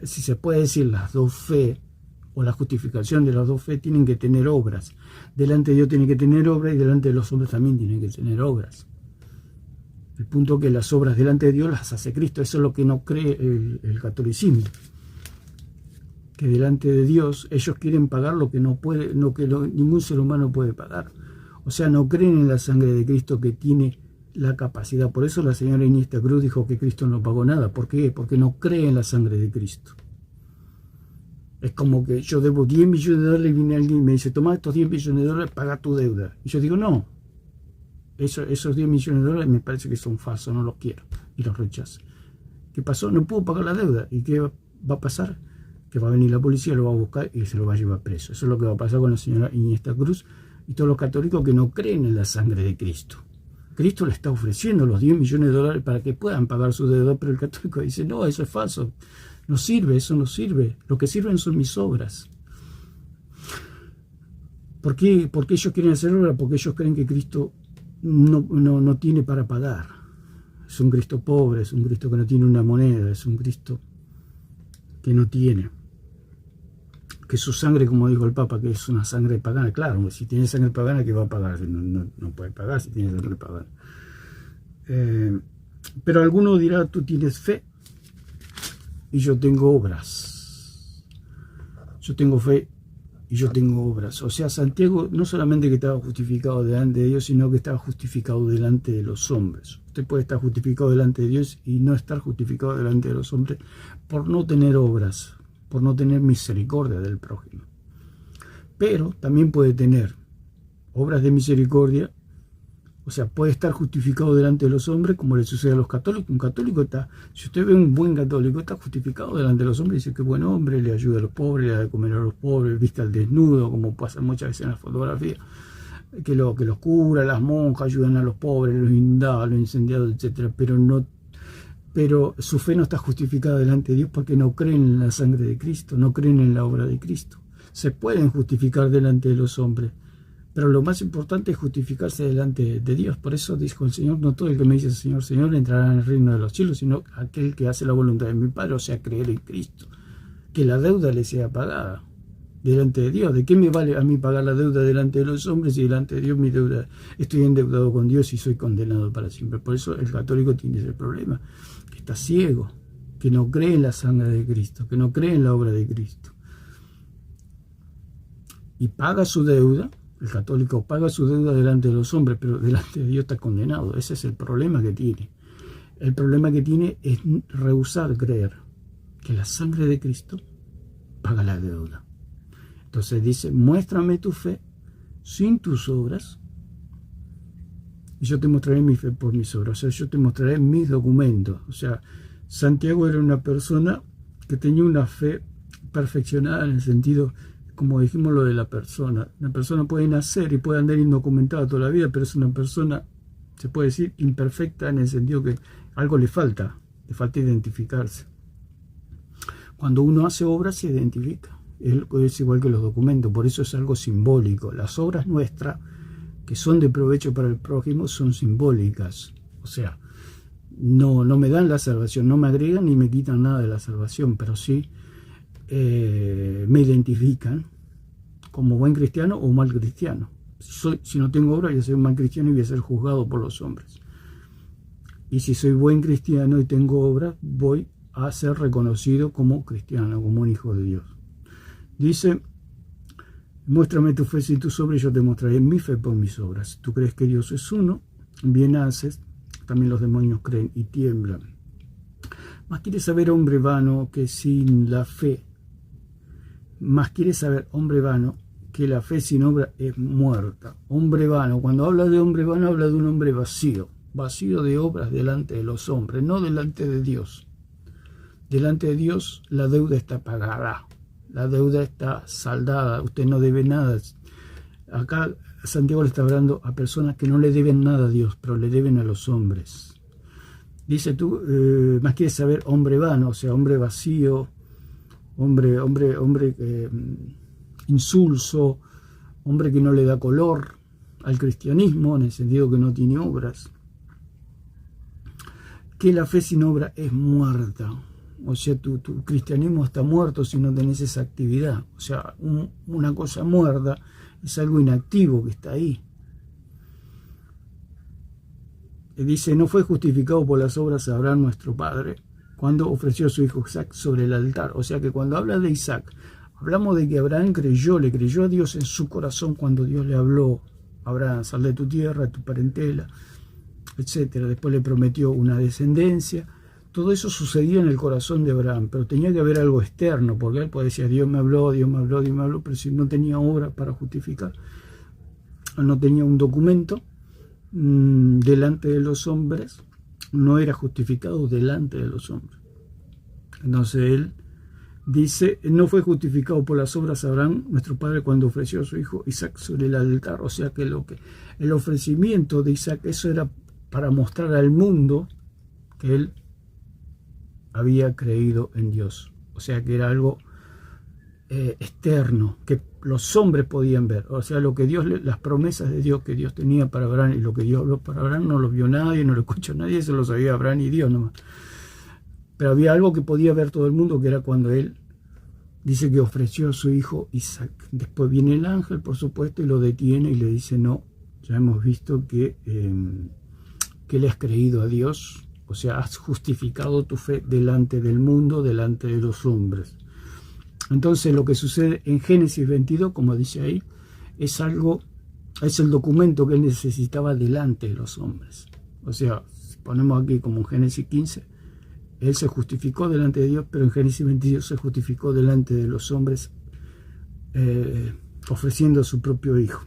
Si se puede decir, las dos fe o la justificación de las dos fe tienen que tener obras. Delante de Dios tiene que tener obras y delante de los hombres también tienen que tener obras. El punto es que las obras delante de Dios las hace Cristo. Eso es lo que no cree el catolicismo. Que delante de Dios ellos quieren pagar lo que no puede, ningún ser humano puede pagar. O sea, no creen en la sangre de Cristo que tiene la capacidad. Por eso la señora Iniesta Cruz dijo que Cristo no pagó nada. ¿Por qué? Porque no cree en la sangre de Cristo. Es como que yo debo 10 millones de dólares y viene alguien y me dice, toma estos 10 millones de dólares, paga tu deuda. Y yo digo, no, esos 10 millones de dólares me parece que son falsos, no los quiero. Y los rechazo. ¿Qué pasó? No puedo pagar la deuda. ¿Y qué va a pasar? Que va a venir la policía, lo va a buscar y se lo va a llevar preso. Eso es lo que va a pasar con la señora Iniesta Cruz y todos los católicos que no creen en la sangre de Cristo. Cristo le está ofreciendo los 10 millones de dólares para que puedan pagar su deuda, pero el católico dice, no, eso es falso, no sirve, eso no sirve, lo que sirven son mis obras. ¿Por qué ellos quieren hacer obras? Porque ellos creen que Cristo no tiene para pagar. Es un Cristo pobre, es un Cristo que no tiene una moneda, es un Cristo que no tiene. Que su sangre, como dijo el Papa, que es una sangre pagana. Claro, si tiene sangre pagana, ¿qué va a pagar? No puede pagar si tiene sangre pagana. Pero alguno dirá, tú tienes fe y yo tengo obras. Yo tengo fe y yo tengo obras. O sea, Santiago no solamente que estaba justificado delante de Dios, sino que estaba justificado delante de los hombres. Usted puede estar justificado delante de Dios y no estar justificado delante de los hombres por no tener obras, por no tener misericordia del prójimo. Pero también puede tener obras de misericordia, o sea, puede estar justificado delante de los hombres, como le sucede a los católicos. Un católico está, si usted ve un buen católico, está justificado delante de los hombres, dice que buen hombre, le ayuda a los pobres, le da de comer a los pobres, viste al desnudo, como pasa muchas veces en la fotografía, que los curas, las monjas ayudan a los pobres, los inundados, los incendiados, etc. Pero su fe no está justificada delante de Dios porque no creen en la sangre de Cristo, no creen en la obra de Cristo. Se pueden justificar delante de los hombres, pero lo más importante es justificarse delante de Dios. Por eso dijo el Señor, no todo el que me dice Señor, Señor entrará en el reino de los cielos, sino aquel que hace la voluntad de mi Padre, o sea, creer en Cristo. Que la deuda le sea pagada delante de Dios. ¿De qué me vale a mí pagar la deuda delante de los hombres y delante de Dios mi deuda? Estoy endeudado con Dios y soy condenado para siempre. Por eso el católico tiene ese problema, que está ciego, que no cree en la sangre de Cristo, que no cree en la obra de Cristo. Y paga su deuda, el católico paga su deuda delante de los hombres, pero delante de Dios está condenado. Ese es el problema que tiene. El problema que tiene es rehusar creer que la sangre de Cristo paga la deuda. Entonces dice, muéstrame tu fe sin tus obras y yo te mostraré mi fe por mis obras. O sea, yo te mostraré mis documentos. O sea, Santiago era una persona que tenía una fe perfeccionada en el sentido, como dijimos lo de la persona. Una persona puede nacer y puede andar indocumentada toda la vida, pero es una persona, se puede decir, imperfecta en el sentido que algo le falta identificarse. Cuando uno hace obras se identifica. Es igual que los documentos, por eso es algo simbólico. Las obras nuestras, que son de provecho para el prójimo, son simbólicas. O sea, no me dan la salvación, no me agregan ni me quitan nada de la salvación, pero sí me identifican como buen cristiano o mal cristiano. Si no tengo obras, yo soy un mal cristiano y voy a ser juzgado por los hombres. Y si soy buen cristiano y tengo obras, voy a ser reconocido como cristiano, como un hijo de Dios. Dice, muéstrame tu fe sin tus obras y yo te mostraré mi fe por mis obras. Tú crees que Dios es uno, bien haces, también los demonios creen y tiemblan. Más quiere saber, hombre vano, que sin la fe. Más quiere saber, hombre vano, que la fe sin obra es muerta. Hombre vano, cuando habla de hombre vano, habla de un hombre vacío. Vacío de obras delante de los hombres, no delante de Dios. Delante de Dios la deuda está pagada, la deuda está saldada, usted no debe nada. Acá Santiago le está hablando a personas que no le deben nada a Dios, pero le deben a los hombres. Dice tú, más quieres saber, hombre vano, o sea, hombre vacío, hombre insulso, hombre que no le da color al cristianismo, en el sentido que no tiene obras. Que la fe sin obra es muerta. O sea, tu cristianismo está muerto si no tenés esa actividad. O sea, una cosa muerta es algo inactivo que está ahí. Y dice, no fue justificado por las obras Abraham nuestro padre cuando ofreció a su hijo Isaac sobre el altar. O sea que cuando habla de Isaac, hablamos de que Abraham le creyó a Dios en su corazón cuando Dios le habló. Abraham, sal de tu tierra, de tu parentela, etcétera. Después le prometió una descendencia. Todo eso sucedió en el corazón de Abraham, pero tenía que haber algo externo, porque él podía decir, Dios me habló, Dios me habló, Dios me habló, pero si no tenía obra para justificar, no tenía un documento delante de los hombres, no era justificado delante de los hombres. Entonces él dice, no fue justificado por las obras Abraham, nuestro padre, cuando ofreció a su hijo Isaac sobre el altar. O sea que el ofrecimiento de Isaac, eso era para mostrar al mundo que él había creído en Dios. O sea que era algo externo, que los hombres podían ver. O sea, lo que Dios, las promesas de Dios que Dios tenía para Abraham, y lo que Dios habló para Abraham, no lo vio nadie, no lo escuchó nadie, eso lo sabía Abraham y Dios nomás. Pero había algo que podía ver todo el mundo, que era cuando él dice que ofreció a su hijo Isaac. Después viene el ángel, por supuesto, y lo detiene y le dice, no, ya hemos visto que le has creído a Dios. O sea, has justificado tu fe delante del mundo, delante de los hombres. Entonces lo que sucede en Génesis 22, como dice ahí, es el documento que él necesitaba delante de los hombres. O sea, ponemos aquí como en Génesis 15, él se justificó delante de Dios, pero en Génesis 22 se justificó delante de los hombres ofreciendo a su propio hijo.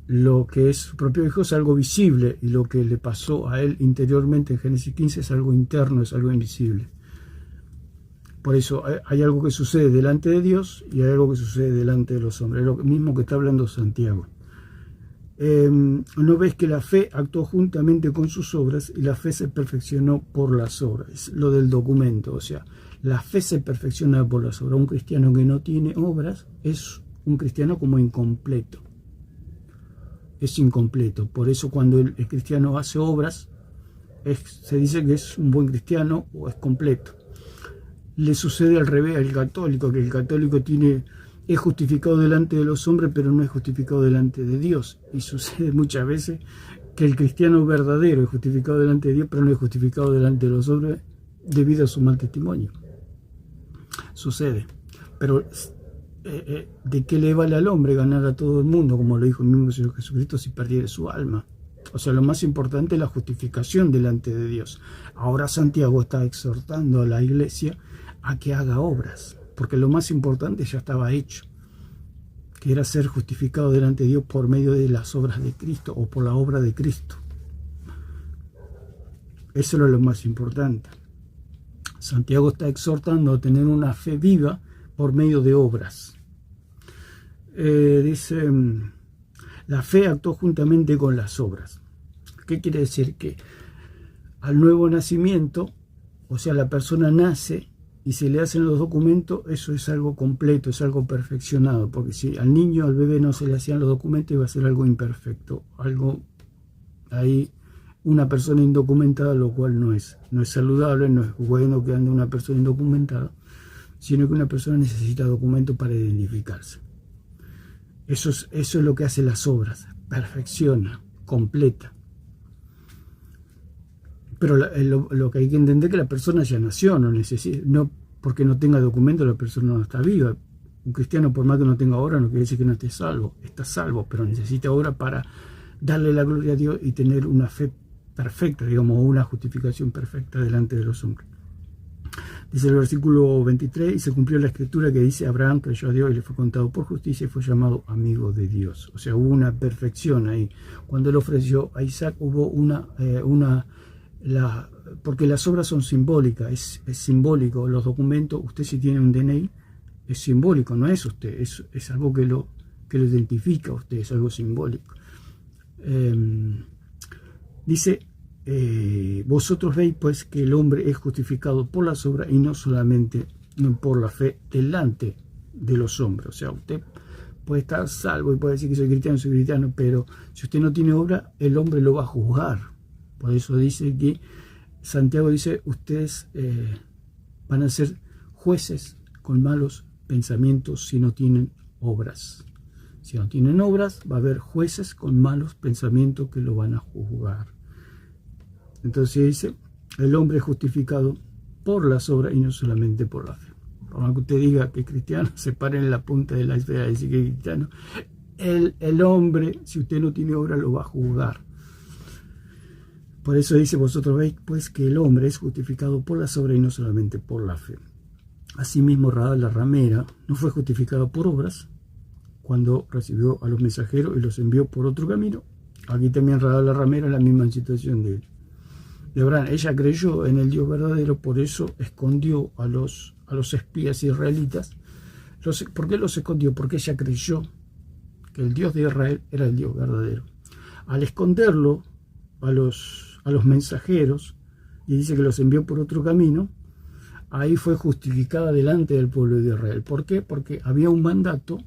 Lo que es su propio hijo es algo visible, y lo que le pasó a él interiormente en Génesis 15 es algo interno, es algo invisible. Por eso hay algo que sucede delante de Dios y hay algo que sucede delante de los hombres. Es lo mismo que está hablando Santiago. ¿No ves que la fe actuó juntamente con sus obras y la fe se perfeccionó por las obras? Es lo del documento, o sea, la fe se perfecciona por las obras. Un cristiano que no tiene obras es un cristiano como incompleto. Es incompleto. Por eso cuando el cristiano hace obras, se dice que es un buen cristiano o es completo. Le sucede al revés al católico, que el católico es justificado delante de los hombres, pero no es justificado delante de Dios. Y sucede muchas veces que el cristiano verdadero es justificado delante de Dios, pero no es justificado delante de los hombres debido a su mal testimonio. Sucede. Pero ¿de qué le vale al hombre ganar a todo el mundo, como lo dijo el mismo Señor Jesucristo, si perdiere su alma? O sea, lo más importante es la justificación delante de Dios. Ahora Santiago está exhortando a la iglesia a que haga obras, porque lo más importante ya estaba hecho, que era ser justificado delante de Dios por medio de las obras de Cristo o por la obra de Cristo. Eso era lo más importante. Santiago está exhortando a tener una fe viva por medio de obras. Dice, la fe actuó juntamente con las obras. ¿Qué quiere decir? Que al nuevo nacimiento, o sea, la persona nace y se le hacen los documentos, eso es algo completo, es algo perfeccionado, porque si al niño, al bebé no se le hacían los documentos, iba a ser algo imperfecto, algo ahí, una persona indocumentada, lo cual no es saludable, no es bueno que ande una persona indocumentada, sino que una persona necesita documentos para identificarse. Eso es lo que hace las obras, perfecciona, completa. Pero lo que hay que entender es que la persona ya nació, no porque no tenga documento la persona no está viva. Un cristiano, por más que no tenga obra, no quiere decir que no esté salvo, está salvo, pero necesita obra para darle la gloria a Dios y tener una fe perfecta, digamos, una justificación perfecta delante de los hombres. Dice el versículo 23, y se cumplió la escritura que dice: Abraham creyó a Dios y le fue contado por justicia y fue llamado amigo de Dios. O sea, hubo una perfección ahí. Cuando él ofreció a Isaac hubo porque las obras son simbólicas, es simbólico. Los documentos, usted si tiene un DNI, es simbólico, no es usted, es algo que lo identifica a usted, es algo simbólico. Dice: vosotros veis pues que el hombre es justificado por las obras y no solamente por la fe delante de los hombres. O sea, usted puede estar salvo y puede decir que soy cristiano, pero si usted no tiene obra, el hombre lo va a juzgar. Por eso dice que Santiago dice: ustedes van a ser jueces con malos pensamientos si no tienen obras. Si no tienen obras, va a haber jueces con malos pensamientos que lo van a juzgar. Entonces dice: el hombre es justificado por las obras y no solamente por la fe. Por más que usted diga que es cristiano, se pare en la punta de la esfera y dice que es cristiano. El hombre, si usted no tiene obra, lo va a juzgar. Por eso dice: vosotros veis pues que el hombre es justificado por las obras y no solamente por la fe. Asimismo, Rahab la ramera no fue justificada por obras cuando recibió a los mensajeros y los envió por otro camino. Aquí también Rahab la ramera es la misma situación de Abraham. Ella creyó en el Dios verdadero, por eso escondió a los espías israelitas. ¿Por qué los escondió? Porque ella creyó que el Dios de Israel era el Dios verdadero. Al esconderlo a los mensajeros, y dice que los envió por otro camino, ahí fue justificada delante del pueblo de Israel. ¿Por qué? Porque había un mandato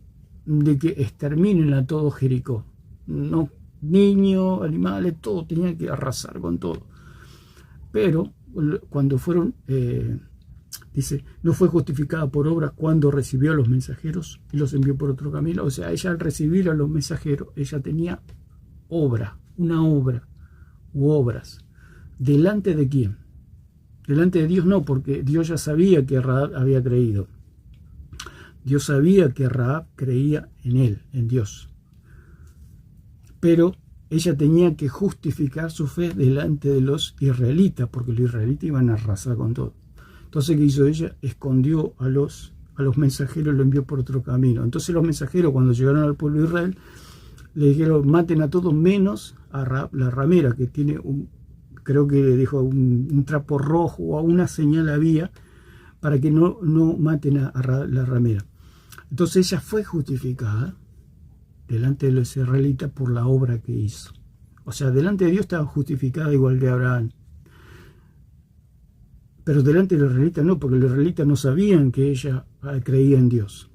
de que exterminen a todo Jericó. No, niños, animales, todo, tenían que arrasar con todo. Pero cuando fueron, dice, no fue justificada por obras cuando recibió a los mensajeros y los envió por otro camino. O sea, ella al recibir a los mensajeros, ella tenía obra, una obra u obras. ¿Delante de quién? Delante de Dios no, porque Dios ya sabía que Rahab había creído. Dios sabía que Rahab creía en él, en Dios. Pero ella tenía que justificar su fe delante de los israelitas, porque los israelitas iban a arrasar con todo. Entonces, ¿qué hizo ella? Escondió a los mensajeros y lo envió por otro camino. Entonces los mensajeros, cuando llegaron al pueblo de Israel, le dijeron: maten a todos menos a Rahab la ramera, que tiene creo que dijo un trapo rojo o una señal había para que no maten a Rahab la ramera. Entonces ella fue justificada delante de los israelitas por la obra que hizo. O sea, delante de Dios estaba justificada igual que Abraham. Pero delante de los israelitas no, porque los israelitas no sabían que ella creía en Dios.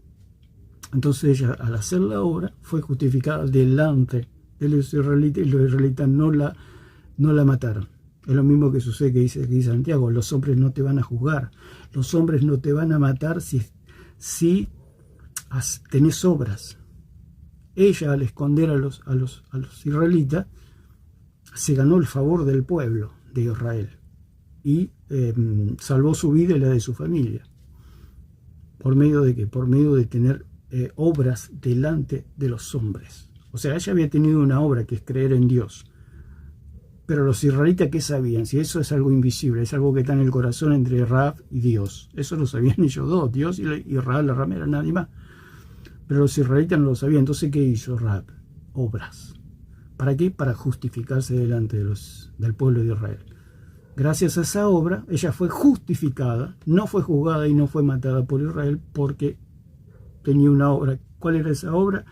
Entonces ella, al hacer la obra, fue justificada delante de los israelitas, y los israelitas no la mataron. Es lo mismo que sucede que dice Santiago: los hombres no te van a juzgar, los hombres no te van a matar si tenés obras. Ella, al esconder a los israelitas, se ganó el favor del pueblo de Israel y salvó su vida y la de su familia. ¿Por medio de qué? Por medio de tener obras delante de los hombres. O sea, ella había tenido una obra que es creer en Dios. Pero los israelitas, ¿qué sabían? Si eso es algo invisible, es algo que está en el corazón entre Rahab y Dios. Eso lo sabían ellos dos, Dios y Rahab la ramera, nadie más. Pero los israelitas no lo sabían. Entonces, ¿qué hizo Rahab? Obras. ¿Para qué? Para justificarse delante del pueblo de Israel. Gracias a esa obra, ella fue justificada, no fue juzgada y no fue matada por Israel porque tenía una obra. ¿Cuál era esa obra?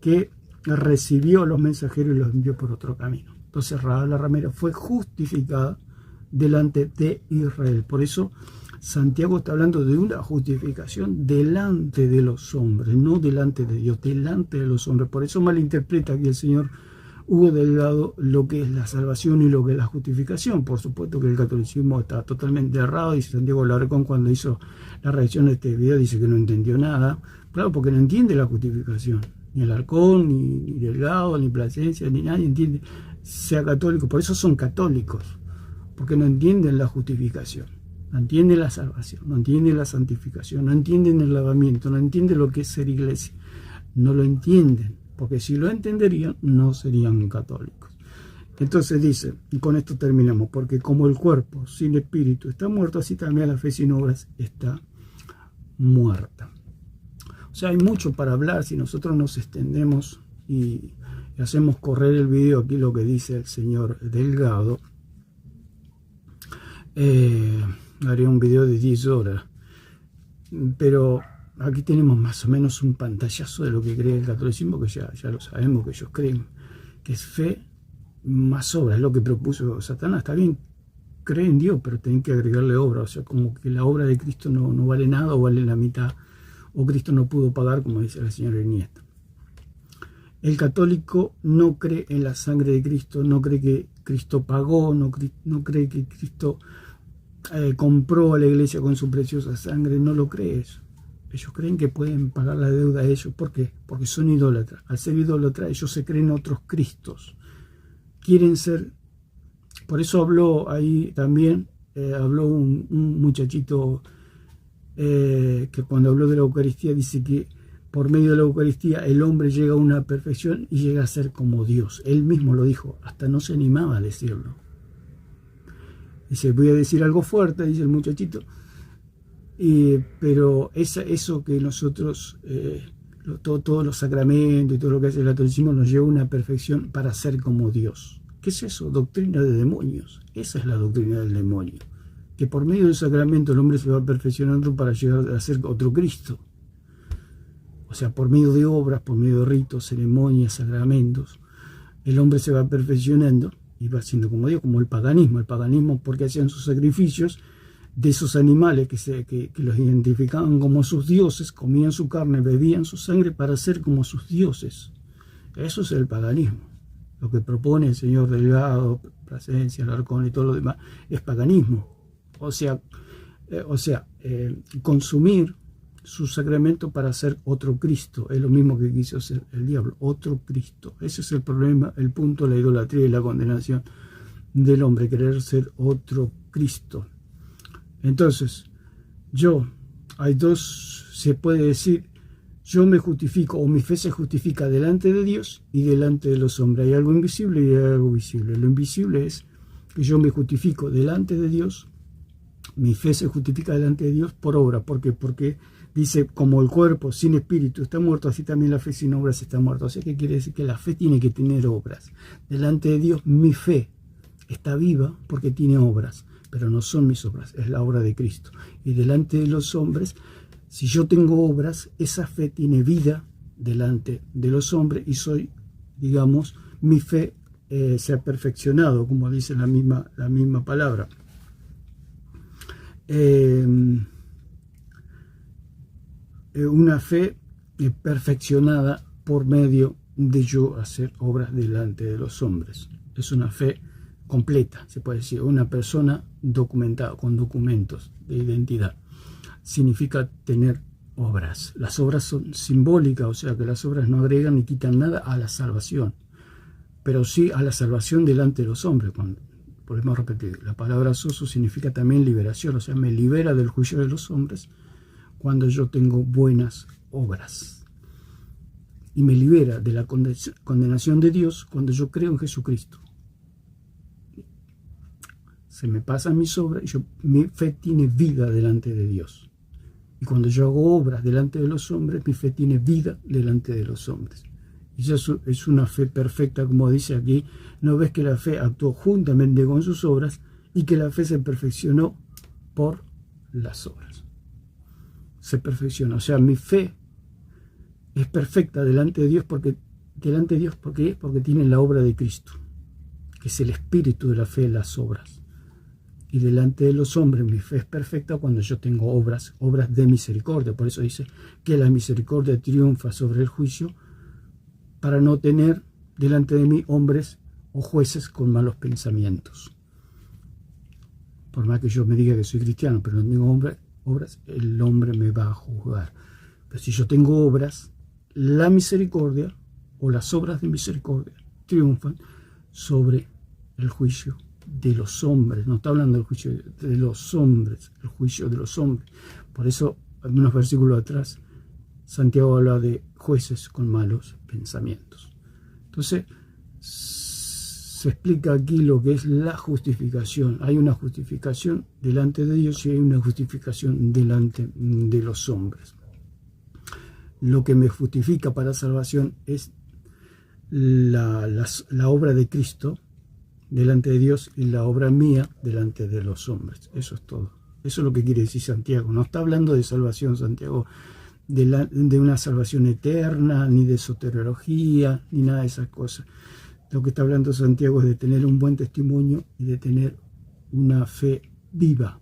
Que recibió a los mensajeros y los envió por otro camino. Entonces Rahab la ramera fue justificada delante de Israel. Por eso Santiago está hablando de una justificación delante de los hombres, no delante de Dios, delante de los hombres. Por eso malinterpreta aquí el señor Hugo Delgado lo que es la salvación y lo que es la justificación. Por supuesto que el catolicismo está totalmente errado, y Santiago Larcón, cuando hizo la reacción de este video, dice que no entendió nada. Claro, porque no entiende la justificación. Ni Alarcón, ni Delgado, ni Plasencia, ni nadie entiende, sea católico. Por eso son católicos, porque no entienden la justificación, no entienden la salvación, no entienden la santificación, no entienden el lavamiento, no entienden lo que es ser iglesia, no lo entienden. porque si lo entenderían no serían católicos. Entonces dice, y con esto terminamos, porque como el cuerpo sin espíritu está muerto, así también la fe sin obras está muerta. O sea, hay mucho para hablar. Si nosotros nos extendemos y hacemos correr el video, aquí lo que dice el señor Delgado, haría un video de 10 horas, pero aquí tenemos más o menos un pantallazo de lo que cree el catolicismo, que ya lo sabemos que ellos creen, que es fe más obra, es lo que propuso Satanás. Está bien, cree en Dios, pero tienen que agregarle obra, o sea, como que la obra de Cristo no vale nada o vale la mitad, o Cristo no pudo pagar, como dice la señora Iniesta. El católico no cree en la sangre de Cristo, no cree que Cristo pagó, no cree que Cristo compró a la iglesia con su preciosa sangre, no lo cree eso. Ellos creen que pueden pagar la deuda a ellos. ¿Por qué? Porque son idólatras. Al ser idólatras, ellos se creen otros Cristos. Quieren ser... Por eso habló ahí también, habló un muchachito que cuando habló de la Eucaristía dice que por medio de la Eucaristía el hombre llega a una perfección y llega a ser como Dios. Él mismo lo dijo, hasta no se animaba a decirlo. Dice, voy a decir algo fuerte, dice el muchachito, pero eso que nosotros, todos los sacramentos y todo lo que hace el catolicismo nos lleva a una perfección para ser como Dios. ¿Qué es eso? Doctrina de demonios. Esa es la doctrina del demonio. Que por medio del sacramento el hombre se va perfeccionando para llegar a ser otro Cristo. O sea, por medio de obras, por medio de ritos, ceremonias, sacramentos, el hombre se va perfeccionando y va siendo como Dios, como el paganismo. El paganismo porque hacían sus sacrificios de esos animales que los identificaban como sus dioses, comían su carne, bebían su sangre para ser como sus dioses. Eso es el paganismo. Lo que propone el señor Delgado, Plasencia, Alarcón y todo lo demás, es paganismo. O sea, consumir su sacramento para ser otro Cristo. Es lo mismo que quiso hacer el diablo, otro Cristo. Ese es el problema, el punto de la idolatría y la condenación del hombre, querer ser otro Cristo. Entonces, se puede decir, yo me justifico, o mi fe se justifica delante de Dios y delante de los hombres. Hay algo invisible y hay algo visible. Lo invisible es que yo me justifico delante de Dios, mi fe se justifica delante de Dios por obra. ¿Por qué? Porque dice, como el cuerpo sin espíritu está muerto, así también la fe sin obras está muerta. O sea, ¿qué quiere decir? Que la fe tiene que tener obras. Delante de Dios mi fe está viva porque tiene obras, pero no son mis obras, es la obra de Cristo. Y delante de los hombres, si yo tengo obras, esa fe tiene vida delante de los hombres y soy, digamos, mi fe se ha perfeccionado, como dice la misma palabra. Una fe perfeccionada por medio de yo hacer obras delante de los hombres. Es una fe completa, se puede decir, una persona documentada, con documentos de identidad. Significa tener obras. Las obras son simbólicas, o sea que las obras no agregan ni quitan nada a la salvación, pero sí a la salvación delante de los hombres. Podemos repetir, la palabra soso significa también liberación, o sea, me libera del juicio de los hombres cuando yo tengo buenas obras. Y me libera de la condenación de Dios cuando yo creo en Jesucristo. Se me pasan mis obras y mi fe tiene vida delante de Dios. Y cuando yo hago obras delante de los hombres, mi fe tiene vida delante de los hombres. Y eso es una fe perfecta, como dice aquí. ¿No ves que la fe actuó juntamente con sus obras y que la fe se perfeccionó por las obras? Se perfecciona. O sea, mi fe es perfecta delante de Dios porque tiene la obra de Cristo, que es el espíritu de la fe, las obras. Y delante de los hombres mi fe es perfecta cuando yo tengo obras de misericordia. Por eso dice que la misericordia triunfa sobre el juicio, para no tener delante de mí hombres o jueces con malos pensamientos. Por más que yo me diga que soy cristiano, pero no tengo obras, el hombre me va a juzgar. Pero si yo tengo obras, la misericordia o las obras de misericordia triunfan sobre el juicio de los hombres. No está hablando del juicio de los hombres, el juicio de los hombres. Por eso, algunos versículos atrás, Santiago habla de jueces con malos pensamientos. Entonces, se explica aquí lo que es la justificación. Hay una justificación delante de Dios y hay una justificación delante de los hombres. Lo que me justifica para salvación es la obra de Cristo delante de Dios y la obra mía delante de los hombres. Eso es todo. Eso es lo que quiere decir Santiago. No está hablando de salvación, Santiago, de una salvación eterna, ni de soteriología, ni nada de esas cosas. Lo que está hablando Santiago es de tener un buen testimonio y de tener una fe viva.